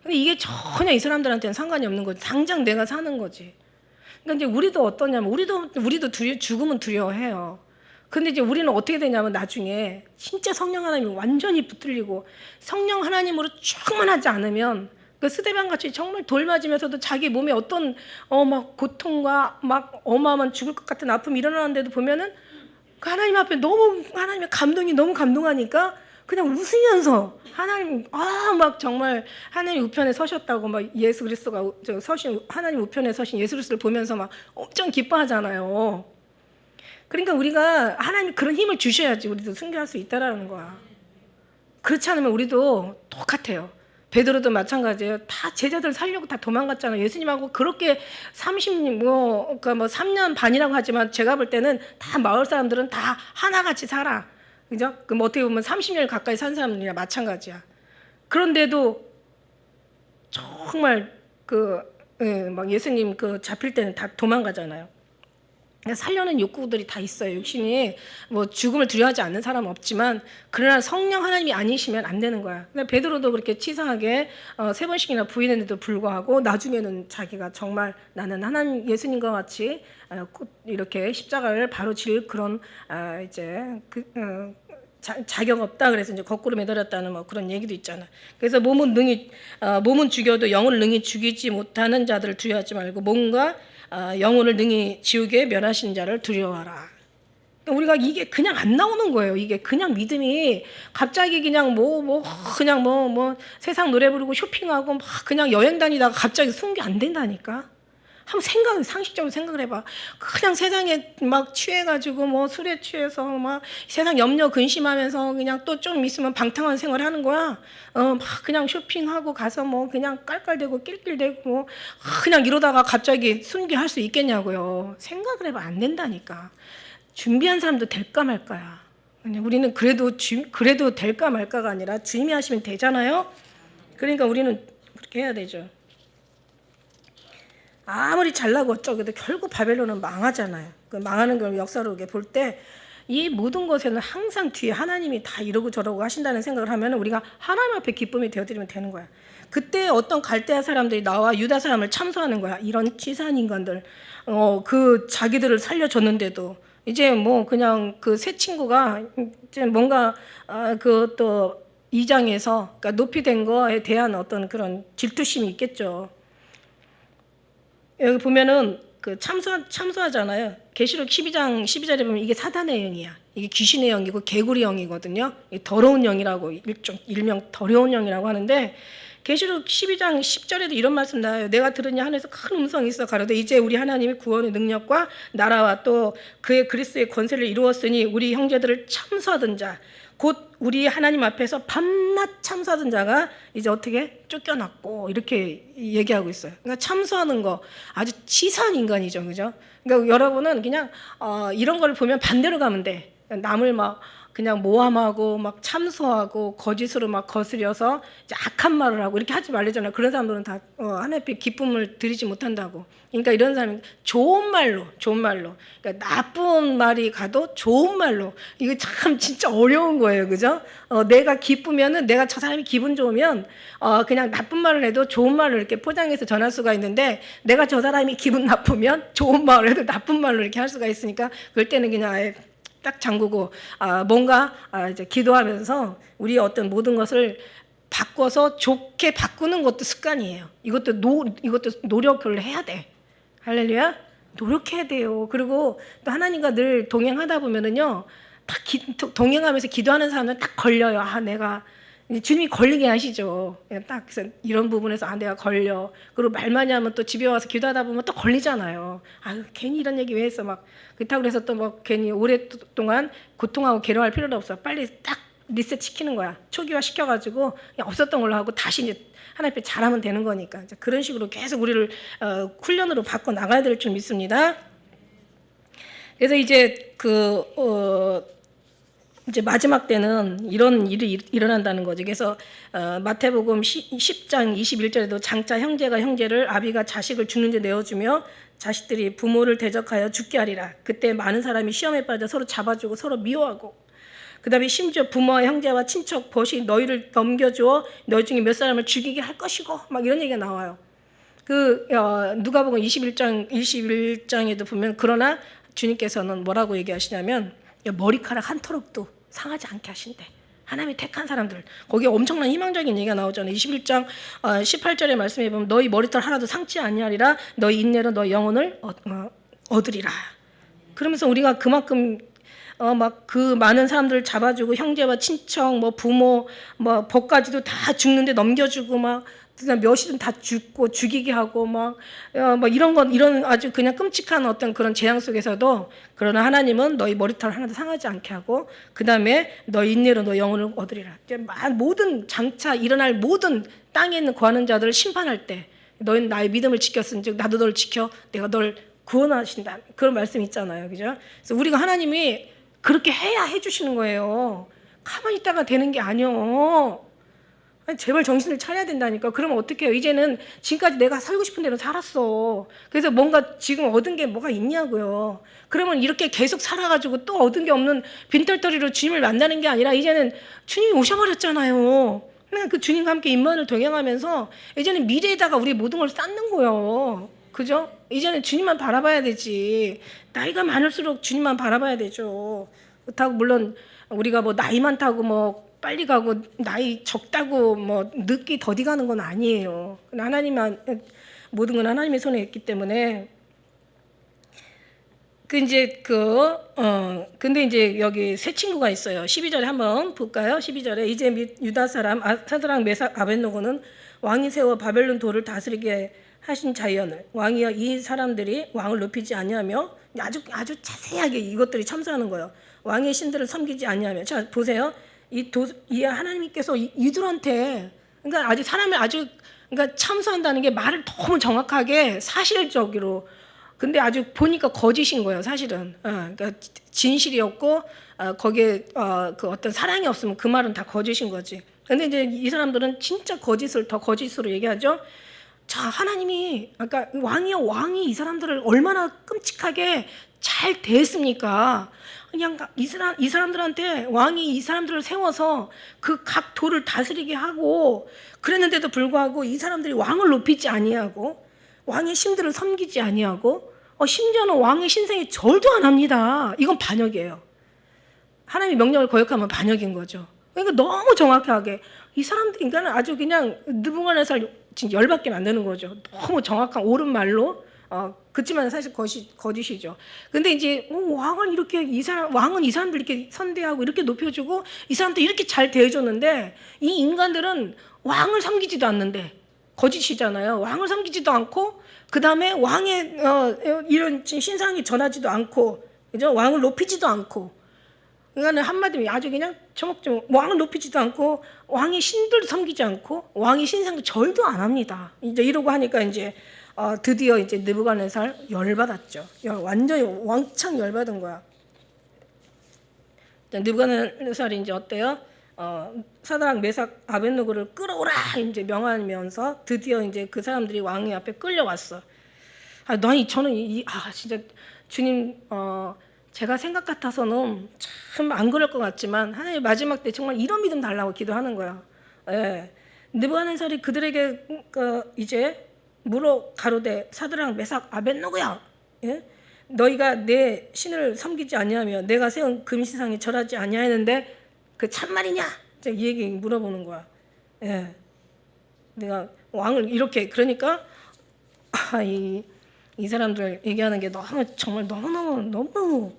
근데 이게 전혀 이 사람들한테는 상관이 없는 거지. 당장 내가 사는 거지. 그러니까 이제 우리도 어떠냐면 우리도 죽음은 두려워해요. 근데 이제 우리는 어떻게 되냐면 나중에 진짜 성령 하나님이 완전히 붙들리고 성령 하나님으로 충만하지 않으면 그 스데반 같이 정말 돌 맞으면서도 자기 몸에 어떤 막 고통과 막 어마어마한 죽을 것 같은 아픔이 일어나는데도 보면은 그 하나님 앞에 너무 하나님의 감동이 너무 감동하니까 그냥 웃으면서 하나님 막 정말 하나님 우편에 서셨다고 막 예수 그리스도가 하나님 우편에 서신 예수 그리스도를 보면서 막 엄청 기뻐하잖아요. 그러니까 우리가 하나님 그런 힘을 주셔야지 우리도 순교할 수 있다라는 거야. 그렇지 않으면 우리도 똑같아요. 베드로도 마찬가지예요. 다 제자들 살려고 다 도망갔잖아요. 예수님하고 그렇게 3년 반이라고 하지만 제가 볼 때는 다 마을 사람들은 다 하나같이 살아. 그죠? 그럼 어떻게 보면 30년 가까이 산 사람들이랑 마찬가지야. 그런데도 정말 막 예수님 잡힐 때는 다 도망가잖아요. 살려는 욕구들이 다 있어요. 육신이 뭐 죽음을 두려워하지 않는 사람은 없지만 그러나 성령 하나님이 아니시면 안 되는 거야. 근데 베드로도 그렇게 치사하게 3번씩이나 부인했는데도 불구하고 나중에는 자기가 정말 나는 하나님 예수님과 같이 이렇게 십자가를 바로 질 그런 자격 없다. 그래서 이제 거꾸로 매달렸다는 뭐 그런 얘기도 있잖아. 그래서 몸은 죽여도 영혼을 능히 죽이지 못하는 자들을 두려워하지 말고 몸과 영혼을 능히 지우게 멸하시는 자를 두려워하라. 우리가 이게 그냥 안 나오는 거예요. 이게 그냥 믿음이 갑자기 그냥 세상 노래 부르고 쇼핑하고 막 그냥 여행 다니다가 갑자기 순교 안 된다니까. 상식적으로 생각을 해봐. 그냥 세상에 막 취해가지고 뭐 술에 취해서 막 세상 염려 근심하면서 그냥 또 좀 있으면 방탕한 생활 하는 거야. 막 그냥 쇼핑하고 가서 뭐 그냥 깔깔대고 낄낄대고 뭐 그냥 이러다가 갑자기 순교할 수 있겠냐고요. 생각을 해봐. 안 된다니까. 준비한 사람도 될까 말까야. 우리는 그래도 될까 말까가 아니라 주님이 하시면 되잖아요. 그러니까 우리는 그렇게 해야 되죠. 아무리 잘나고 어쩌고도 결국 바벨론은 망하잖아요. 그 망하는 걸 역사로 볼 때 이 모든 것에는 항상 뒤에 하나님이 다 이러고 저러고 하신다는 생각을 하면 우리가 하나님 앞에 기쁨이 되어드리면 되는 거야. 그때 어떤 갈대아 사람들이 나와 유다 사람을 참소하는 거야. 이런 치사한 인간들, 그 자기들을 살려줬는데도 이제 뭐 그냥 그 새 친구가 이제 뭔가 그또 2장에서 그러니까 높이 된 거에 대한 어떤 그런 질투심이 있겠죠. 여기 보면은 그 참소하잖아요. 계시록 12장 12절에 보면 이게 사단의 영이야. 이게 귀신의 영이고 개구리 영이거든요. 더러운 영이라고 일명 더러운 영이라고 하는데 계시록 12장 10절에도 이런 말씀 나와요. 내가 들으니 하늘에서 큰 음성이 있어 가로되 이제 우리 하나님이 구원의 능력과 나라와 또 그의 그리스도의 권세를 이루었으니 우리 형제들을 참소하던 자 곧 우리 하나님 앞에서 밤낮 참소하던 자가 이제 어떻게 쫓겨났고 이렇게 얘기하고 있어요. 그러니까 참소하는 거 아주 치사한 인간이죠, 그죠? 그러니까 여러분은 그냥 이런 걸 보면 반대로 가면 돼. 남을 막 그냥 모함하고 막 참소하고 거짓으로 막 거스려서 이제 악한 말을 하고 이렇게 하지 말래잖아요. 그런 사람들은 다 하나님 앞에 기쁨을 드리지 못한다고. 그러니까 이런 사람이 좋은 말로 그러니까 나쁜 말이 가도 좋은 말로 이거 참 진짜 어려운 거예요, 그죠? 내가 기쁘면은 내가 저 사람이 기분 좋으면 그냥 나쁜 말을 해도 좋은 말로 이렇게 포장해서 전할 수가 있는데 내가 저 사람이 기분 나쁘면 좋은 말을 해도 나쁜 말로 이렇게 할 수가 있으니까 그럴 때는 그냥 아예 딱 잠그고 뭔가 이제 기도하면서 우리 어떤 모든 것을 바꿔서 좋게 바꾸는 것도 습관이에요. 이것도 노력을 해야 돼. 할렐루야. 노력해야 돼요. 그리고 또 하나님과 늘 동행하다 보면은요, 딱 동행하면서 기도하는 사람은 딱 걸려요. 내가 주님이 걸리게 하시죠. 딱 그래서 이런 부분에서 내가 걸려. 그리고 말 많이 하면 또 집에 와서 기도하다 보면 또 걸리잖아요. 괜히 이런 얘기 왜 했어? 막 그렇다고 그래서 또 뭐 괜히 오랫동안 고통하고 괴로워할 필요도 없어. 빨리 딱 리셋 시키는 거야. 초기화 시켜가지고 그냥 없었던 걸로 하고 다시 이제 하나님 앞에 잘하면 되는 거니까. 그런 식으로 계속 우리를 훈련으로 바꿔 나가야 될 줄 믿습니다. 그래서 이제 이제 마지막 때는 이런 일이 일어난다는 거죠. 그래서 마태복음 10장 21절에도 장차 형제가 형제를 아비가 자식을 죽는 데 내어주며 자식들이 부모를 대적하여 죽게 하리라. 그때 많은 사람이 시험에 빠져 서로 잡아주고 서로 미워하고 그 다음에 심지어 부모와 형제와 친척 벗이 너희를 넘겨주어 너희 중에 몇 사람을 죽이게 할 것이고 막 이런 얘기가 나와요. 누가복음 21장에도 보면 그러나 주님께서는 뭐라고 얘기하시냐면 머리카락 한 톨록도 상하지 않게 하신대. 하나님이 택한 사람들. 거기에 엄청난 희망적인 얘기가 나오잖아요. 21장 18절의 말씀에 보면 너희 머리털 하나도 상치 아니하리라. 너희 인내로 너희 영혼을 얻으리라. 그러면서 우리가 그만큼 막 그 많은 사람들을 잡아주고 형제와 친척 뭐 부모 뭐 법까지도 다 죽는데 넘겨주고 막 몇이든 다 죽고 죽이게 하고 막 이런 아주 그냥 끔찍한 어떤 그런 재앙 속에서도 그러나 하나님은 너희 머리털 하나도 상하지 않게 하고 그 다음에 너희 인내로 너희 영혼을 얻으리라. 모든 장차 일어날 모든 땅에 있는 구하는 자들을 심판할 때 너희는 나의 믿음을 지켰은즉 나도 너를 지켜 내가 너를 구원하신다. 그런 말씀이 있잖아요, 그죠? 그래서 우리가 하나님이 그렇게 해야 해주시는 거예요. 가만히 있다가 되는 게 아니요. 제발 정신을 차려야 된다니까. 그러면 어떡해요? 이제는 지금까지 내가 살고 싶은 대로 살았어. 그래서 뭔가 지금 얻은 게 뭐가 있냐고요. 그러면 이렇게 계속 살아가지고 또 얻은 게 없는 빈털터리로 주님을 만나는 게 아니라 이제는 주님이 오셔버렸잖아요. 그냥 그 주님과 함께 임만을 동행하면서 이제는 미래에다가 우리 모든 걸 쌓는 거예요. 그죠? 이제는 주님만 바라봐야 되지. 나이가 많을수록 주님만 바라봐야 되죠. 그렇다고 물론 우리가 뭐 나이 많다고 뭐 빨리 가고 나이 적다고 뭐 늦게 더디 가는 건 아니에요. 하나님만 모든 건 하나님의 손에 있기 때문에 근데 이제 여기 새 친구가 있어요. 12절에 한번 볼까요? 12절에 이제 및 유다 사람 사드락 메삭 아벳노고는 왕이 세워 바벨론 도를 다스리게 하신 자연을 왕이여 이 사람들이 왕을 높이지 아니하며 아주 자세하게 이것들이 참수하는 거예요. 왕의 신들을 섬기지 아니하며. 자 보세요. 이 하나님께서 이들한테 그러니까 아주 사람을 아주 그러니까 참수한다는 게 말을 너무 정확하게 사실적으로 근데 아주 보니까 거짓인 거예요, 사실은. 그러니까 진실이었고 거기에 그 어떤 사랑이 없으면 그 말은 다 거짓인 거지. 근데 이제 이 사람들은 진짜 거짓을 더 거짓으로 얘기하죠. 자, 하나님이 아까 왕이 이 사람들을 얼마나 끔찍하게 잘 대했습니까? 그냥 이 사람들한테 왕이 이 사람들을 세워서 그 각 도를 다스리게 하고 그랬는데도 불구하고 이 사람들이 왕을 높이지 아니하고 왕의 신들을 섬기지 아니하고 심지어는 왕의 신상에 절도 안 합니다. 이건 반역이에요. 하나님의 명령을 거역하면 반역인 거죠. 그러니까 너무 정확하게 이 사람들이 인간은 아주 그냥 느부갓네살 진짜 열받게 만드는 거죠. 너무 정확한 옳은 말로 그렇지만 사실 거짓이죠. 근데 이제 왕을 이렇게 왕은 이 사람들 이렇게 선대하고 이렇게 높여주고 이 사람들 이렇게 잘 대해줬는데 이 인간들은 왕을 섬기지도 않는데 거짓이잖아요. 왕을 섬기지도 않고 그 다음에 왕의 이런 신상이 전하지도 않고 그죠? 왕을 높이지도 않고 그러니까 한마디로 아주 그냥 처먹처먹 왕을 높이지도 않고 왕의 신들도 섬기지 않고 왕의 신상도 절도 안 합니다. 이제 이러고 하니까 이제 드디어 이제 느부갓네살 열받았죠. 완전히 왕창 열받은 거야. 느부갓네살이 이제 어때요? 사드락 메삭 아벳느고를 끌어오라 이제 명하면서 드디어 이제 그 사람들이 왕의 앞에 끌려왔어. 저는 진짜 주님 제가 생각 같아서는 참 안 그럴 것 같지만 하나님 마지막 때 정말 이런 믿음 달라고 기도하는 거야. 예. 느부갓네살이 그들에게 이제 물어 가로되 사드락 메삭 아벳느고야. 예? 너희가 내 신을 섬기지 아니하며 내가 세운 금신상에 절하지 아니하였는데 그 참말이냐? 이 얘기 물어보는 거야. 예. 내가 왕을 이렇게 그러니까 이 사람들 얘기하는 게 정말 너무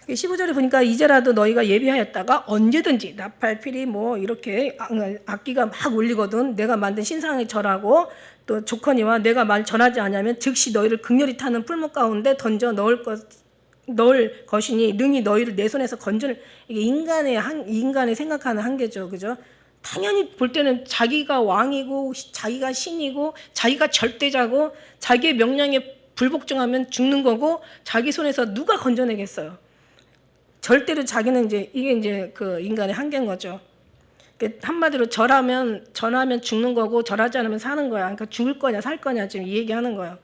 15절에 보니까 이제라도 너희가 예비하였다가 언제든지 나팔 피리 뭐 이렇게 악기가 막 울리거든 내가 만든 신상에 절하고 또 조커니와 내가 말 전하지 않으면 즉시 너희를 극렬히 타는 풀목 가운데 던져 넣을 것이니 능히 너희를 내 손에서 건져낼. 이게 인간의 생각하는 한계죠, 그죠? 당연히 볼 때는 자기가 왕이고 자기가 신이고 자기가 절대자고 자기의 명령에 불복종하면 죽는 거고 자기 손에서 누가 건져내겠어요? 절대로 자기는 이게 이제 그 인간의 한계인 거죠. 한마디로 전하면 죽는 거고 절하지 않으면 사는 거야. 그러니까 죽을 거냐 살 거냐 지금 이 얘기하는 거예요.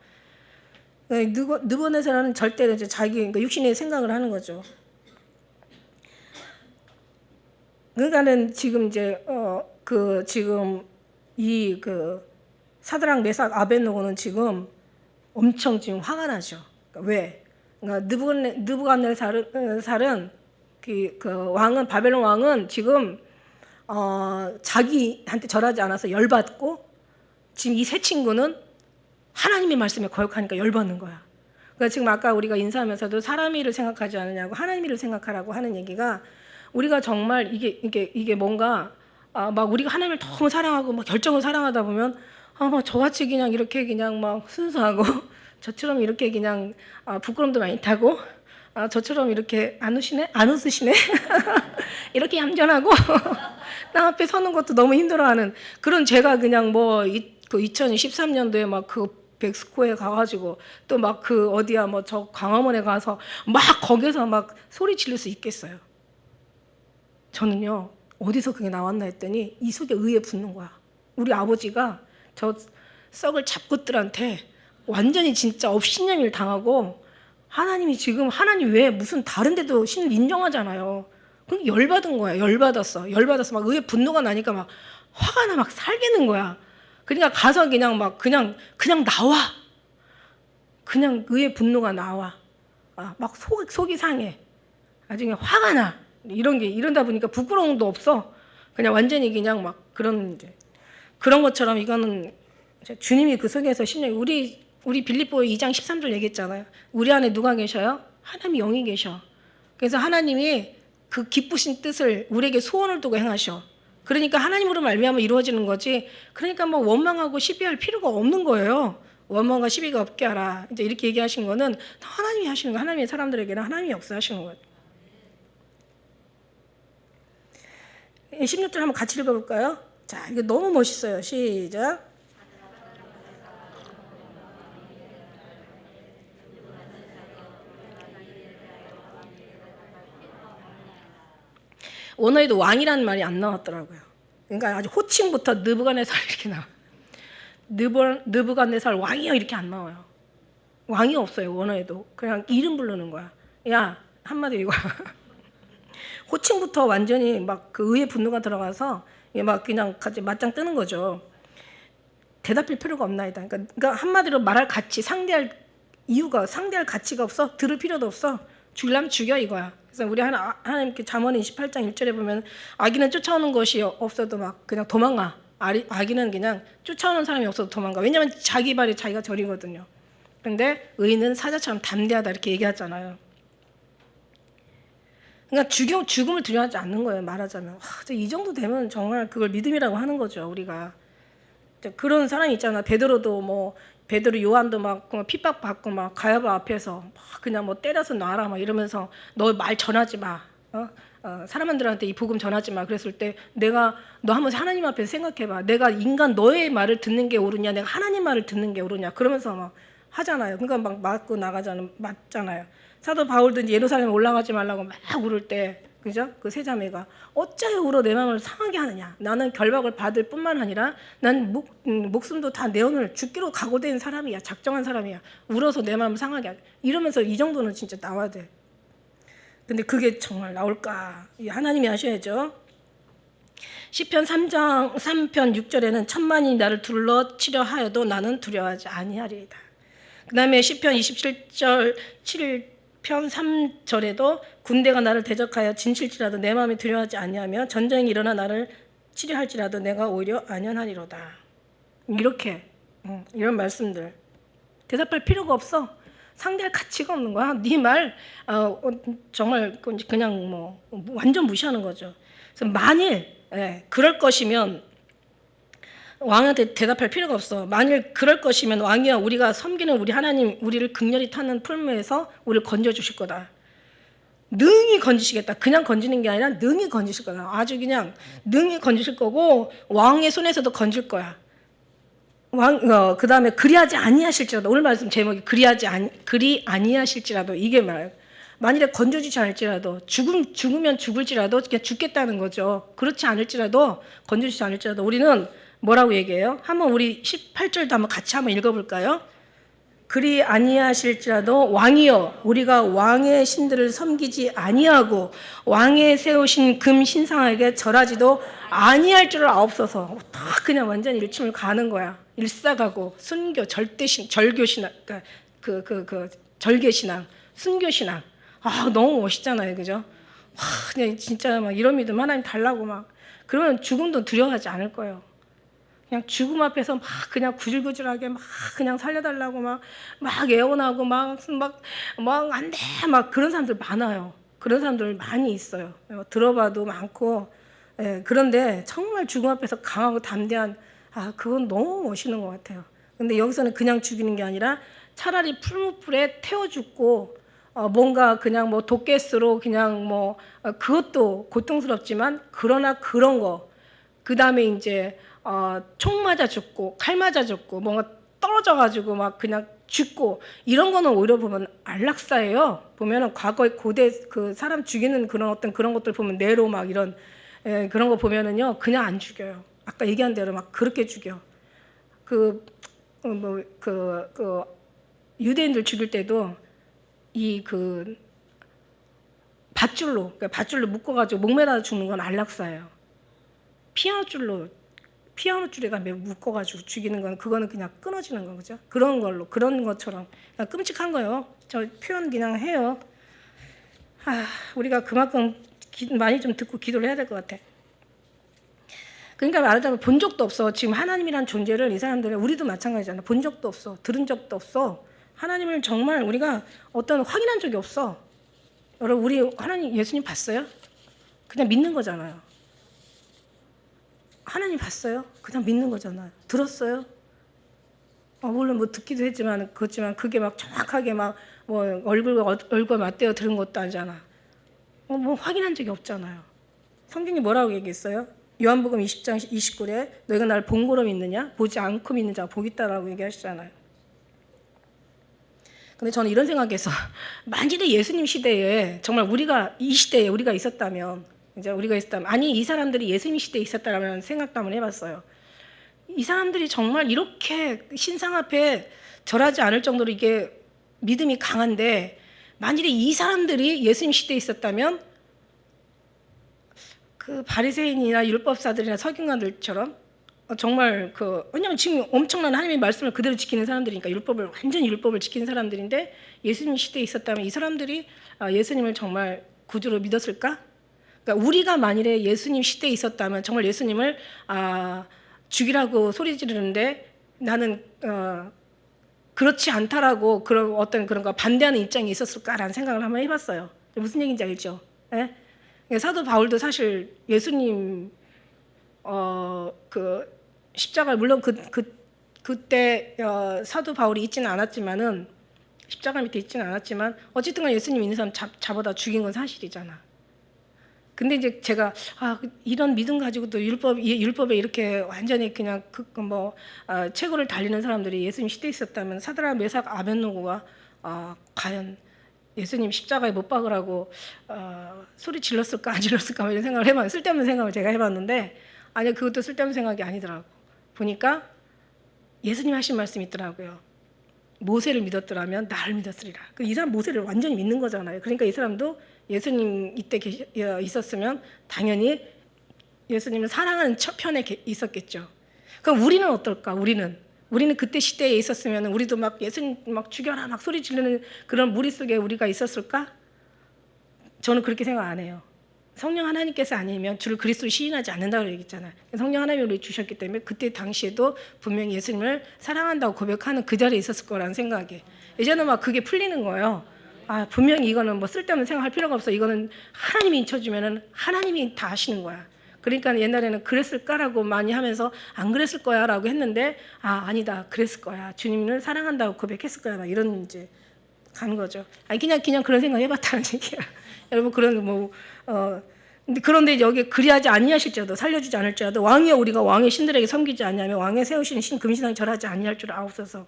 느부갓네살은 절대로 이제 자기 그러니까 육신의 생각을 하는 거죠. 그러니까는 지금 이제 지금 사드락 메삭 아벳느고는 지금 엄청 지금 화가 나죠. 그러니까 왜? 그러니까 느부갓네살은 그 왕은 바벨론 왕은 지금 자기한테 절하지 않아서 열받고 지금 이 세 친구는 하나님의 말씀에 거역하니까 열받는 거야. 그러니까 지금 아까 우리가 인사하면서도 사람 일을 생각하지 않느냐고 하나님 일을 생각하라고 하는 얘기가 우리가 정말 이게 뭔가 막 우리가 하나님을 너무 사랑하고 막 결정을 사랑하다 보면 막 저같이 그냥 이렇게 그냥 막 순수하고 저처럼 이렇게 그냥 부끄럼도 많이 타고 저처럼 이렇게 안 웃으시네 이렇게 얌전하고 나 앞에 서는 것도 너무 힘들어하는 그런 제가 그냥 그 2013년도에 막 그 백스코에 가가지고 또 막 그 어디야 뭐 저 광화문에 가서 막 거기서 막 소리 지를 수 있겠어요? 저는요 어디서 그게 나왔나 했더니 이 속에 의에 붙는 거야. 우리 아버지가 저 썩을 잡것들한테 완전히 진짜 업신여길 당하고 하나님 왜 무슨 다른 데도 신을 인정하잖아요. 그럼 열받은 거야. 열받아서 막 의에 분노가 나니까 막 화가 나 막 살겠는 거야. 그러니까 가서 그냥 나와. 그냥 의에 분노가 나와. 막 속이 상해. 나중에 화가 나. 이런다 보니까 부끄러움도 없어. 그냥 완전히 그냥 막 그런 것처럼 이거는 주님이 그 속에서 우리 빌립보 2장 13절 얘기했잖아요. 우리 안에 누가 계셔요? 하나님이 영이 계셔. 그래서 하나님이 그 기쁘신 뜻을 우리에게 소원을 두고 행하셔. 그러니까 하나님으로 말미암아 이루어지는 거지. 그러니까 뭐 원망하고 시비할 필요가 없는 거예요. 원망과 시비가 없게 하라. 이제 이렇게 얘기하신 거는 하나님이 하시는 거, 하나님의 사람들에게는 하나님이 역사하시는 거예요. 16절 한번 같이 읽어볼까요? 자, 이거 너무 멋있어요. 시작. 원어에도 왕이라는 말이 안 나왔더라고요. 그러니까 아주 호칭부터 느부갓네살 이렇게 나와. 느부갓네살 왕이요 이렇게 안 나와요. 왕이 없어요. 원어에도. 그냥 이름 부르는 거야. 야, 한마디 이거. 호칭부터 완전히 막 그 의의 분노가 들어가서 막 그냥 같이 맞짱 뜨는 거죠. 대답할 필요가 없나이다. 그러니까 한마디로 말할 가치, 상대할 이유가, 상대할 가치가 없어. 들을 필요도 없어. 죽이려면 죽여 이거야. 그래서 우리 하나님께 잠언 28장 1절에 보면 악인은 쫓아오는 것이 없어도 막 그냥 도망가. 악인은 그냥 쫓아오는 사람이 없어도 도망가. 왜냐하면 자기 발이 자기가 저리거든요. 그런데 의인은 사자처럼 담대하다 이렇게 얘기하잖아요. 그러니까 죽음을 두려워하지 않는 거예요. 말하자면 이 정도 되면 정말 그걸 믿음이라고 하는 거죠. 우리가 그런 사람이 있잖아. 베드로 요한도 막 핍박받고 막 가야바 앞에서 막 그냥 뭐 때려서 놔라 막 이러면서 너 말 전하지 마. 사람들한테 이 복음 전하지 마. 그랬을 때 너 한번 하나님 앞에서 생각해봐. 내가 인간 너의 말을 듣는 게 옳으냐, 내가 하나님 말을 듣는 게 옳으냐. 그러면서 막 하잖아요. 그러니까 막 맞잖아요. 사도 바울도 이제 예루살렘에 올라가지 말라고 막 울을 때, 그죠? 그 세 자매가 어찌하여 울어 내 마음을 상하게 하느냐. 나는 결박을 받을 뿐만 아니라 난 목숨도 다 내어놓을 죽기로 각오된 사람이야. 작정한 사람이야. 울어서 내 마음을 상하게 하게. 이러면서 이 정도는 진짜 나와야 돼. 근데 그게 정말 나올까? 하나님이 하셔야죠. 시편 3편 6절에는 천만이 나를 둘러 치려 하여도 나는 두려워하지 아니하리이다. 그 다음에 시편 27절 7편 3절에도 군대가 나를 대적하여 진칠지라도 내 마음이 두려워하지 아니하며 전쟁이 일어나 나를 치려할지라도 내가 오히려 안연하리로다. 이렇게 이런 말씀들 대답할 필요가 없어. 상대할 가치가 없는 거야. 네 말 정말 그냥 뭐 완전 무시하는 거죠. 그래서 만일 그럴 것이면 왕한테 대답할 필요가 없어. 만일 그럴 것이면 왕이야 우리가 섬기는 우리 하나님 우리를 극렬히 타는 풀무에서 우리를 건져주실 거다. 능히 건지시겠다. 그냥 건지는 게 아니라 능히 건지실 거다. 아주 그냥 능히 건지실 거고 왕의 손에서도 건질 거야. 그 다음에 그리하지 아니하실지라도 오늘 말씀 제목이 그리 아니하실지라도 이게 말이에요. 만일에 건져주지 않을지라도 죽으면 죽을지라도 그냥 죽겠다는 거죠. 그렇지 않을지라도 건져주지 않을지라도 우리는 뭐라고 얘기해요? 한번 우리 18절도 한번 같이 한번 읽어볼까요? 그리 아니하실지라도 왕이여 우리가 왕의 신들을 섬기지 아니하고 왕의 세우신 금 신상에게 절하지도 아니할 줄을 아옵소서. 다 그냥 완전히 일침을 가는 거야. 일사가고 순교 절교신앙 절개신앙 순교신앙 너무 멋있잖아요. 그죠? 그냥 진짜 막 이런 믿음 하나님 달라고 막 그러면 죽음도 두려워하지 않을 거예요. 그냥 죽음 앞에서 막 그냥 구질구질하게 막 그냥 살려달라고 막 애원하고 막 안 돼 막 그런 사람들 많아요. 그런 사람들 많이 있어요. 들어봐도 많고. 그런데 정말 죽음 앞에서 강하고 담대한 그건 너무 멋있는 것 같아요. 근데 여기서는 그냥 죽이는 게 아니라 차라리 풀무불에 태워 죽고 뭔가 그냥 뭐 돛가스로 그냥 그것도 고통스럽지만 그러나 그런 거 그 다음에 이제 총 맞아 죽고 칼 맞아 죽고 뭔가 떨어져 가지고 막 그냥 죽고 이런 거는 오히려 보면 안락사예요. 보면은 과거에 고대 그 사람 죽이는 그런 것들 보면 네로 막 이런 그런 거 보면은요 그냥 안 죽여요. 아까 얘기한 대로 막 그렇게 죽여. 유대인들 죽일 때도 밧줄로 묶어가지고 목매다 죽는 건 안락사예요. 피아노 줄에다 묶어가지고 죽이는 건 그거는 그냥 끊어지는 거 그죠? 그런 것처럼 그냥 끔찍한 거예요. 저 표현 그냥 해요. 우리가 그만큼 많이 좀 듣고 기도를 해야 될 것 같아. 그러니까 말하자면 본 적도 없어. 지금 하나님이란 존재를 이 사람들은 우리도 마찬가지잖아. 본 적도 없어. 들은 적도 없어. 하나님을 정말 우리가 어떤 확인한 적이 없어. 여러분 우리 하나님 예수님 봤어요? 그냥 믿는 거잖아요. 하나님 봤어요? 그냥 믿는 거잖아요. 들었어요? 물론 뭐 듣기도 했지만 그렇지만 그게 막 정확하게 막 뭐 얼굴 맞대어 들은 것도 아니잖아. 뭐 확인한 적이 없잖아요. 성경이 뭐라고 얘기했어요? 요한복음 20장 29절에 너희가 나를 본 거로 믿느냐? 보지 않고 믿는 자가 복이 있다라고 얘기하시잖아요. 근데 저는 이런 생각에서 만일에 예수님 시대에 정말 우리가 이 시대에 우리가 있었다면 아니 이 사람들이 예수님 시대에 있었다라면 생각도 한번 해봤어요. 이 사람들이 정말 이렇게 신상 앞에 절하지 않을 정도로 이게 믿음이 강한데 만일에 이 사람들이 예수님 시대에 있었다면 그 바리새인이나 율법사들이나 서기관들처럼 정말 왜냐면 지금 엄청난 하나님의 말씀을 그대로 지키는 사람들이니까 완전히 율법을 지키는 사람들인데 예수님 시대에 있었다면 이 사람들이 예수님을 정말 구주로 믿었을까? 그러니까 우리가 만일에 예수님 시대에 있었다면 정말 예수님을 죽이라고 소리 지르는데 나는 그렇지 않다라고 그런 어떤 그런 거 반대하는 입장이 있었을까라는 생각을 한번 해봤어요. 무슨 얘기인지 알죠? 예? 사도 바울도 사실 예수님 그 십자가 물론 그때 사도 바울이 있지는 않았지만은 십자가 밑에 있지는 않았지만 어쨌든간 예수님 있는 사람 잡아다 죽인 건 사실이잖아. 근데 이제 제가 이런 믿음 가지고도 율법에 이렇게 완전히 그냥 최고를 달리는 사람들이 예수님 시대에 있었다면 사드락 메삭 아벳노고가 과연 예수님 십자가에 못 박으라고 소리 질렀을까 안 질렀을까 이런 생각을 해봤는데 쓸데없는 생각을 제가 해봤는데 아니 그것도 쓸데없는 생각이 아니더라고. 보니까 예수님 하신 말씀이 있더라고요. 모세를 믿었더라면 나를 믿었으리라. 이 사람 모세를 완전히 믿는 거잖아요. 그러니까 이 사람도 예수님 이때 있었으면 당연히 예수님을 사랑하는 편에 있었겠죠. 그럼 우리는 어떨까? 우리는 그때 시대에 있었으면 우리도 막 예수님 막 죽여라 막 소리 지르는 그런 무리 속에 우리가 있었을까? 저는 그렇게 생각 안 해요. 성령 하나님께서 아니면 주를 그리스도로 시인하지 않는다고 얘기했잖아요. 성령 하나님이 우리 주셨기 때문에 그때 당시에도 분명히 예수님을 사랑한다고 고백하는 그 자리에 있었을 거라는 생각에 이제는 막 그게 풀리는 거예요. 분명히 이거는 뭐 쓸데없는 생각할 필요가 없어. 이거는 하나님이 잊혀주면은 하나님이 다 아시는 거야. 그러니까 옛날에는 그랬을까라고 많이 하면서 안 그랬을 거야라고 했는데 아니다 그랬을 거야. 주님을 사랑한다고 고백했을 거야. 막 이런 이제 가는 거죠. 그냥 그런 생각 해봤다는 얘기야. 여러분 그런데 여기 그리하지 아니하실지라도 살려주지 않을지라도 왕이여 우리가 왕의 신들에게 섬기지 아니하며 왕의 세우시는 신 금신상에 절하지 아니할 줄 아옵소서.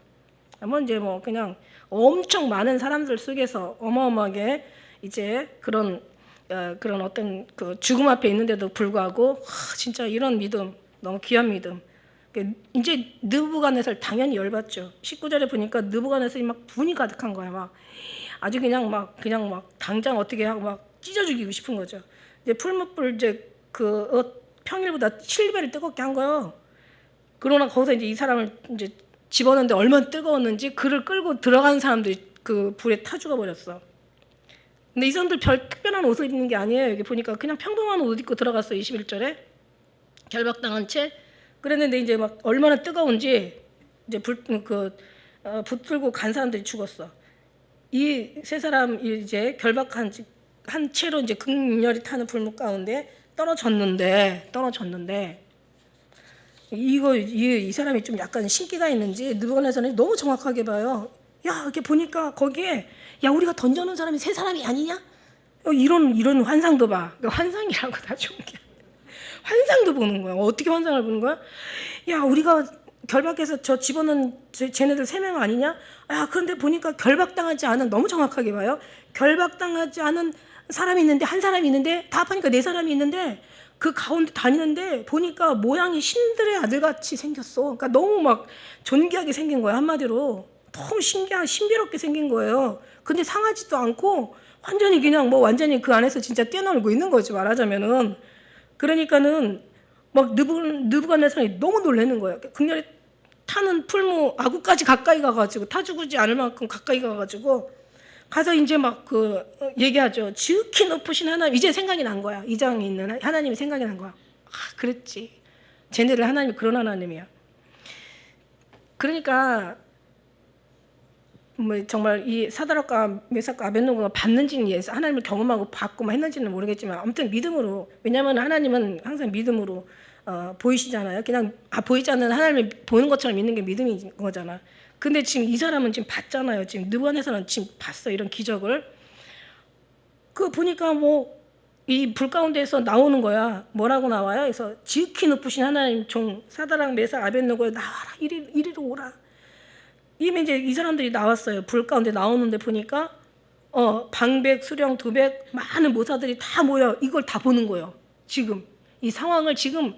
이제 그냥 엄청 많은 사람들 속에서 어마어마하게 이제 그런 어떤 그 죽음 앞에 있는데도 불구하고 진짜 이런 믿음 너무 귀한 믿음. 이제 느부갓네살 당연히 열받죠. 19절에 보니까 느부갓네살이 막 분이 가득한 거야. 막 아주 그냥 막 당장 어떻게 하고 막 찢어 죽이고 싶은 거죠. 이제 풀무불 이제 평일보다 7배를 뜨겁게 한 거예요. 그러나 거기서 이제 이 사람을 이제 집어넣는데 얼마나 뜨거웠는지 그를 끌고 들어간 사람들이 그 불에 타 죽어버렸어. 근데 이 사람들 별 특별한 옷을 입는 게 아니에요. 여기 보니까 그냥 평범한 옷 입고 들어갔어요. 21절에 결박당한 채 그랬는데 이제 막 얼마나 뜨거운지 이제 붙들고 간 사람들이 죽었어. 이 세 사람 이제 결박한 채로 이제 극렬히 타는 불목 가운데 떨어졌는데 이 사람이 좀 약간 신기가 있는지 느부갓네살이 너무 정확하게 봐요. 이렇게 보니까 거기에 우리가 던져놓은 사람이 세 사람이 아니냐? 이런 환상도 봐. 환상이라고 다 좋은 게 환상도 보는 거야. 어떻게 환상을 보는 거야? 우리가 결박해서 저 집어넣은 쟤네들 3명 아니냐? 그런데 보니까 결박당하지 않은 너무 정확하게 봐요. 결박당하지 않은 사람이 있는데 한 사람이 있는데 다 합하니까 4사람이 있는데 그 가운데 다니는데 보니까 모양이 신들의 아들같이 생겼어. 그러니까 너무 막 존귀하게 생긴 거야. 한마디로 너무 신비롭게 생긴 거예요. 근데 상하지도 않고 완전히 그냥 완전히 그 안에서 진짜 뛰어놀고 있는 거지 말하자면은. 그러니까는 막 느부갓네살이 너무 놀라는 거예요. 극렬히 타는 풀무 아구까지 가까이 가가지고 타 죽지 않을 만큼 가까이 가가지고 가서 이제 막 얘기하죠. 지극히 높으신 하나님. 이제 생각이 난 거야. 이 장에 있는 하나님이 생각이 난 거야. 그랬지. 쟤네들 하나님이 그런 하나님이야. 그러니까 정말 이 사드락과 메삭과 아벳노고가 받는지는 하나님을 경험하고 받고 했는지는 모르겠지만 아무튼 믿음으로. 왜냐하면 하나님은 항상 믿음으로 보이시잖아요. 그냥 보이지 않는 하나님을 보는 것처럼 믿는 게 믿음인 거잖아. 근데 지금 이 사람은 지금 봤잖아요. 지금 느부갓네살은 지금 봤어, 이런 기적을. 그 보니까 뭐 이 불 가운데에서 나오는 거야. 뭐라고 나와요? 그래서 지극히 높으신 하나님 종 사드락 메삭 아벳느고여 나와라, 이리로 오라. 이미 이제 이 사람들이 나왔어요. 불 가운데 나오는데 보니까 방백, 수령, 두백 많은 모사들이 다 모여 이걸 다 보는 거예요. 지금 이 상황을 지금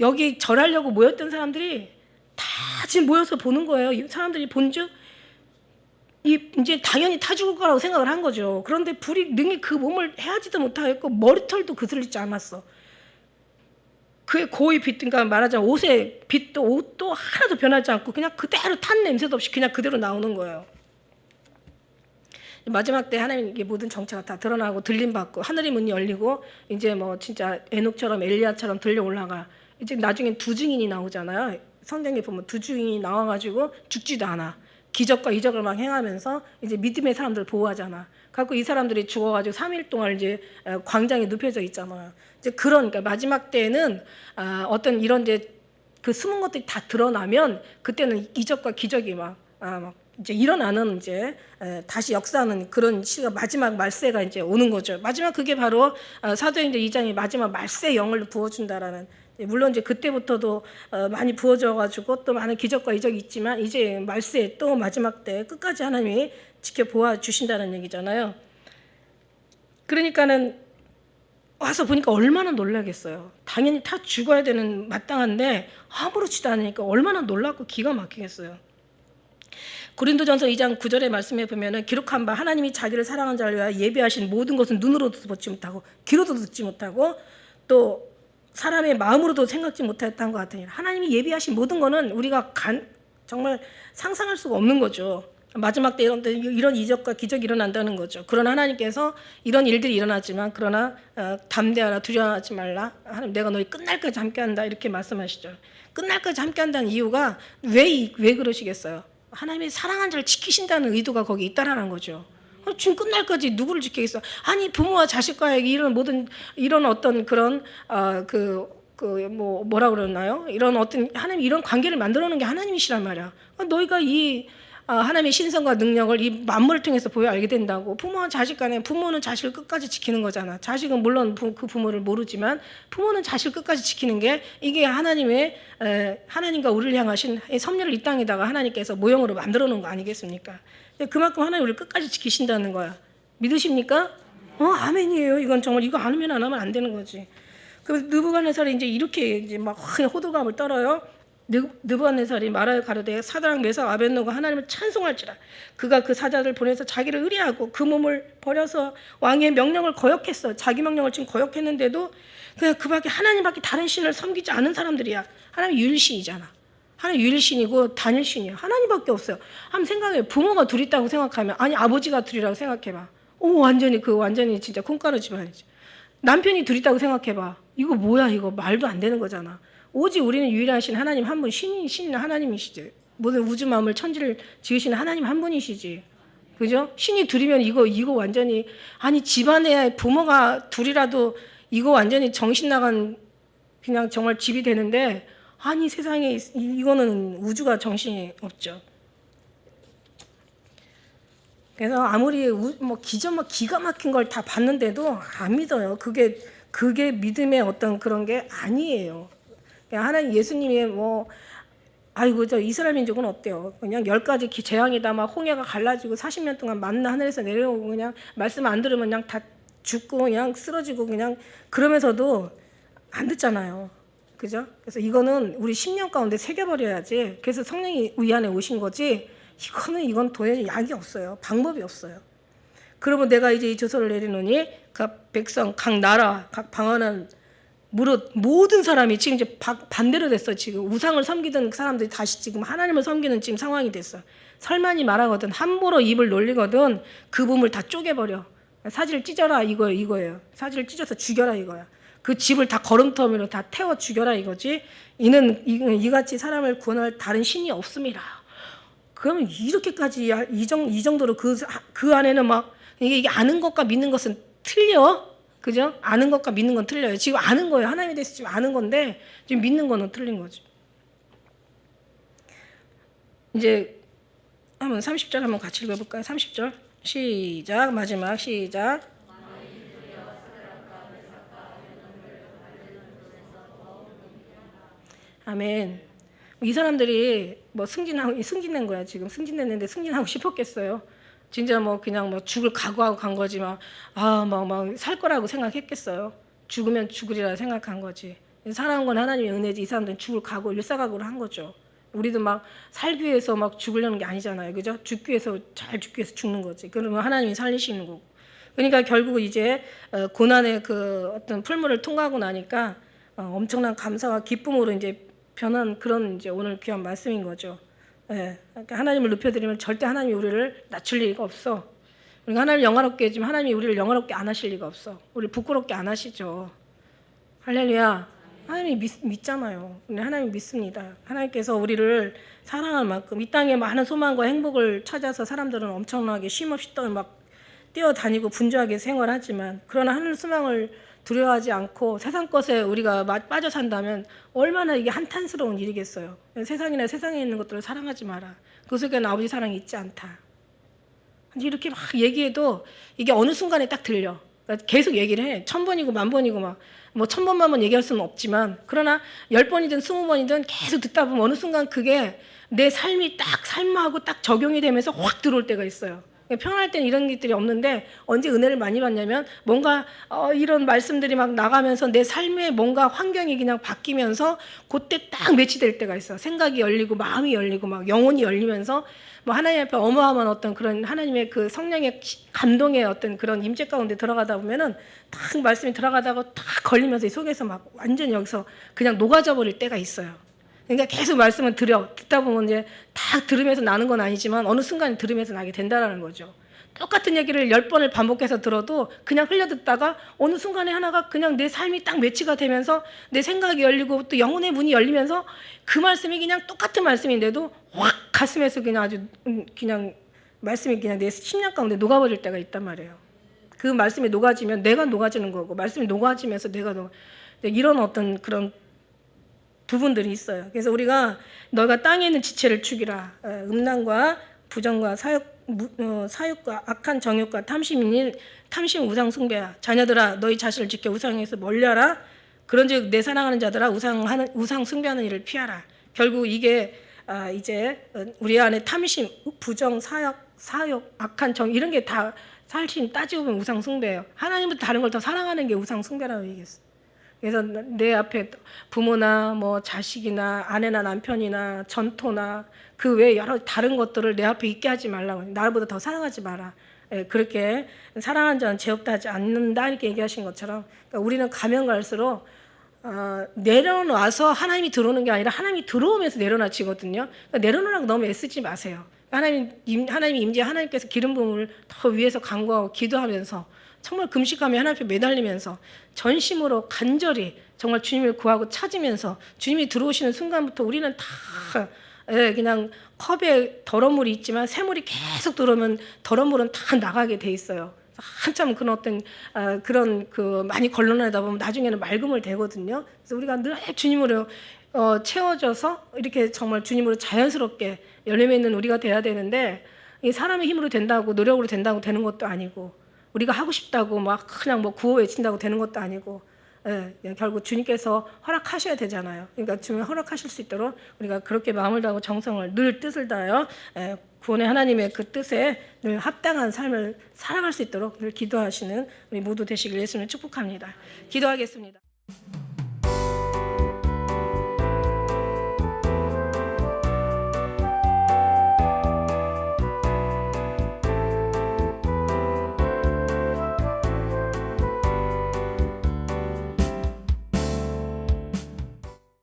여기 절하려고 모였던 사람들이 다 지금 모여서 보는 거예요. 이 사람들이 본즉 이제 당연히 타 죽을 거라고 생각을 한 거죠. 그런데 불이 능히 그 몸을 해하지도 못하겠고 머리털도 그슬리지 않았어. 그의 고의 빛, 그러니까 말하자면 옷의 빛도 옷도 하나도 변하지 않고 그냥 그대로 탄 냄새도 없이 그냥 그대로 나오는 거예요. 마지막 때 하나님의 모든 정체가 다 드러나고 들림 받고 하늘의 문이 열리고 이제 뭐 진짜 에녹처럼 엘리야처럼 들려 올라가. 이제 나중에 두 증인이 나오잖아요. 성경에 보면 두 증인이 나와가지고 죽지도 않아. 기적과 이적을 막 행하면서 이제 믿음의 사람들을 보호하잖아. 갖고 이 사람들이 죽어가지고 3일 동안 이제 광장에 눕혀져 있잖아요. 이제 그러니까 마지막 때에는 어떤 이런 이제 그 숨은 것들이 다 드러나면 그때는 이적과 기적이 막 이제 일어나는 이제 다시 역사하는 그런 시가 마지막 말세가 이제 오는 거죠. 마지막 그게 바로 사도행전 2장의 마지막 말세 영을 부어준다라는. 물론 이제 그때부터도 많이 부어져가지고 또 많은 기적과 이적이 있지만 이제 말세 또 마지막 때 끝까지 하나님이 지켜보아 주신다는 얘기잖아요. 그러니까는 와서 보니까 얼마나 놀라겠어요. 당연히 다 죽어야 되는 마땅한데 아무렇지도 않으니까 얼마나 놀랍고 기가 막히겠어요. 고린도전서 2장 9절의 말씀에 보면은 기록한 바 하나님이 자기를 사랑한 자를 위하여 예비하신 모든 것은 눈으로도 보지 못하고 귀로도 듣지 못하고 또 사람의 마음으로도 생각지 못했던 것 같으니 하나님이 예비하신 모든 것은 우리가 정말 상상할 수가 없는 거죠. 마지막 때 이런 이적과 기적이 일어난다는 거죠. 그러나 하나님께서 이런 일들이 일어나지만 그러나 담대하라, 두려워하지 말라. 하나님 내가 너희 끝날까지 함께한다 이렇게 말씀하시죠. 끝날까지 함께한다는 이유가 왜 그러시겠어요? 하나님이 사랑한 자를 지키신다는 의도가 거기 있다라는 거죠. 지금 끝날까지 누구를 지키겠어? 아니 부모와 자식과의 이런 모든 이런 어떤 그런 뭐라 그러나요? 이런 어떤 하나님 이런 관계를 만들어 놓은 게 하나님이시란 말이야. 너희가 이 하나님의 신성과 능력을 이 만물을 통해서 보여 알게 된다고. 부모와 자식 간에 부모는 자식을 끝까지 지키는 거잖아. 자식은 물론 그 부모를 모르지만 부모는 자식을 끝까지 지키는 게 이게 하나님과 우리를 향하신 섭리를 이 땅에다가 하나님께서 모형으로 만들어 놓은 거 아니겠습니까? 그만큼 하나님 우리를 끝까지 지키신다는 거야. 믿으십니까? 아멘이에요. 이건 정말 이거 안 하면 안 되는 거지. 그 느부갓네살이 이제 이렇게 이제 막 호들갑을 떨어요. 느부갓네살이 말하여 가로되 사드락 메삭 아벳느고가 하나님을 찬송할지라. 그가 그 사자들 보내서 자기를 의뢰하고 그 몸을 버려서 왕의 명령을 거역했어. 자기 명령을 지금 거역했는데도 그냥 그밖에 하나님밖에 다른 신을 섬기지 않은 사람들이야. 하나님 유일신이잖아. 하나님 유일신이고 단일신이야. 하나님밖에 없어요. 한번 생각해. 부모가 둘 있다고 생각하면 아니 아버지가 둘이라고 생각해봐. 완전히 진짜 콩가루 집안이지. 남편이 둘 있다고 생각해봐. 이거 뭐야 이거 말도 안 되는 거잖아. 오직 우리는 유일하신 하나님 한 분 신인 하나님이시지. 모든 우주 만물 천지를 지으시는 하나님 한 분이시지. 그죠? 신이 둘이면 이거 완전히 아니 집안에 부모가 둘이라도 이거 완전히 정신 나간 그냥 정말 집이 되는데 아니 세상에 이거는 우주가 정신이 없죠. 그래서 아무리 기가 막힌 걸 다 봤는데도 안 믿어요. 그게 믿음의 어떤 그런 게 아니에요. 하나님 예수님이 저 이스라엘 민족은 어때요? 그냥 10가지 재앙이다 막 홍해가 갈라지고 40년 동안 만나 하늘에서 내려오고 그냥 말씀 안 들으면 그냥 다 죽고 그냥 쓰러지고 그냥 그러면서도 안 듣잖아요. 그죠? 그래서 이거는 우리 10년 가운데 새겨버려야지. 그래서 성령이 우리 안에 오신 거지. 이건 도저히 약이 없어요. 방법이 없어요. 그러면 내가 이제 이 조서를 내리노니 각 백성, 각 나라, 각 방언한 무릇 모든 사람이 지금 이제 반대로 됐어. 지금 우상을 섬기던 사람들이 다시 지금 하나님을 섬기는 지금 상황이 됐어. 설만이 말하거든 함부로 입을 놀리거든 그 몸을 다 쪼개버려. 사지를 찢어라 이거예요. 사지를 찢어서 죽여라 이거야. 그 집을 다 거름터미로 다 태워 죽여라 이거지. 이같이 사람을 구원할 다른 신이 없습니다. 그러면 이렇게까지 이 정도로 그 안에는 막 이게 아는 것과 믿는 것은 틀려. 그죠? 아는 것과 믿는 건 틀려요. 지금 아는 거예요. 하나님에 대해서 지금 아는 건데 지금 믿는 거는 틀린 거죠. 이제 한번 30절 한번 같이 읽어볼까요? 30절 시작. 마지막 시작. 아멘. 이 사람들이 뭐 승진낸 거야. 지금 승진했는데 승진하고 싶었겠어요? 진짜 뭐 그냥 뭐 죽을 각오하고 간 거지. 막 살 거라고 생각했겠어요? 죽으면 죽으리라 생각한 거지. 살아온 건 하나님의 은혜지. 이 사람들은 죽을 각오, 일사각오를 한 거죠. 우리도 막 살기 위해서 막 죽으려는 게 아니잖아요. 그죠? 죽기 위해서, 잘 죽기 위해서 죽는 거지. 그러면 하나님이 살리시는 거고. 그러니까 결국 이제 고난의 그 어떤 풀물을 통과하고 나니까 엄청난 감사와 기쁨으로 이제 변한 그런 이제 오늘 귀한 말씀인 거죠. 예. 그러니까 하나님을 높여드리면 절대 하나님이 우리를 낮출 리가 없어. 우리가 하나님을 영화롭게 해주면 하나님이 우리를 영화롭게 안 하실 리가 없어. 우리를 부끄럽게 안 하시죠. 할렐루야. 하나님이 믿잖아요. 근데 하나님 믿습니다. 하나님께서 우리를 사랑할 만큼 이 땅에 많은 소망과 행복을 찾아서 사람들은 엄청나게 쉼없이 막 뛰어다니고 분주하게 생활하지만, 그러나 하늘 소망을 두려워하지 않고 세상 것에 우리가 빠져 산다면 얼마나 이게 한탄스러운 일이겠어요. 세상이나 세상에 있는 것들을 사랑하지 마라. 그 속에는 아버지 사랑이 있지 않다. 이렇게 막 얘기해도 이게 어느 순간에 딱 들려. 그러니까 계속 얘기를 해. 1000번이고 10,000번이고 막 뭐 1000번 10,000번 얘기할 수는 없지만, 그러나 10번이든 20번이든 계속 듣다 보면 어느 순간 그게 내 삶이 딱 삶하고 딱 적용이 되면서 확 들어올 때가 있어요. 평안할 때는 이런 것들이 없는데, 언제 은혜를 많이 받냐면 뭔가 이런 말씀들이 막 나가면서 내 삶의 뭔가 환경이 그냥 바뀌면서 그때 딱 매치될 때가 있어요. 생각이 열리고 마음이 열리고 막 영혼이 열리면서 뭐 하나님 앞에 어마어마한 어떤 그런 하나님의 그 성령의 감동의 어떤 그런 임재 가운데 들어가다 보면은 딱 말씀이 들어가다가 딱 걸리면서 이 속에서 막 완전히 여기서 그냥 녹아져 버릴 때가 있어요. 그러니까 계속 말씀을 듣다 보면 이제 다 들으면서 나는 건 아니지만 어느 순간 들으면서 나게 된다라는 거죠. 똑같은 얘기를 10번을 반복해서 들어도 그냥 흘려듣다가 어느 순간에 하나가 그냥 내 삶이 딱 매치가 되면서 내 생각이 열리고 또 영혼의 문이 열리면서 그 말씀이 그냥 똑같은 말씀인데도 확 가슴에서 그냥 아주 그냥 말씀이 그냥 내 심령 가운데 녹아버릴 때가 있단 말이에요. 그 말씀이 녹아지면 내가 녹아지는 거고, 말씀이 녹아지면서 내가 이런 어떤 그런 부분들이 있어요. 그래서 우리가 너가 땅에 있는 지체를 죽이라. 음란과 부정과 사욕과 악한 정욕과 탐심 우상 숭배야. 자녀들아 너희 자신을 지켜 우상에서 멀리하라. 그런즉 내 사랑하는 자들아 우상 숭배하는 일을 피하라. 결국 이게 이제 우리 안에 탐심, 부정, 사욕, 악한 정 이런 게 다 사실 따지고 보면 우상 숭배예요. 하나님보다 다른 걸 더 사랑하는 게 우상 숭배라고 얘기했어요. 그래서 내 앞에 부모나 뭐 자식이나 아내나 남편이나 전토나 그 외 여러 다른 것들을 내 앞에 있게 하지 말라고. 나보다 더 사랑하지 마라. 그렇게 사랑하는 자는 죄 없다 하지 않는다 이렇게 얘기하신 것처럼, 그러니까 우리는 가면 갈수록 내려놔서 하나님이 들어오는 게 아니라 하나님이 들어오면서 내려놔지거든요. 그러니까 내려놓으라고 너무 애쓰지 마세요. 하나님이 임재 하나님께서 기름 부음을 더 위에서 간구하고 기도하면서 정말 금식하며 하나님 앞에 매달리면서 전심으로 간절히 정말 주님을 구하고 찾으면서 주님이 들어오시는 순간부터 우리는 다 그냥 컵에 더러운 물이 있지만 샘물이 계속 들어오면 더러운 물은 다 나가게 돼 있어요. 한참 그런 어떤 그런 그 많이 걸러내다 보면 나중에는 맑은 물 되거든요. 그래서 우리가 늘 주님으로 채워져서 이렇게 정말 주님으로 자연스럽게 열매 맺는 우리가 돼야 되는데, 이 사람의 힘으로 된다고 노력으로 된다고 되는 것도 아니고, 우리가 하고 싶다고 막 그냥 뭐 구호 외친다고 되는 것도 아니고, 결국 주님께서 허락하셔야 되잖아요. 그러니까 주님 허락하실 수 있도록 우리가 그렇게 마음을 다하고 정성을 늘 뜻을 다하여 구원의 하나님의 그 뜻에 늘 합당한 삶을 살아갈 수 있도록 늘 기도하시는 우리 모두 되시길 예수님을 축복합니다. 기도하겠습니다.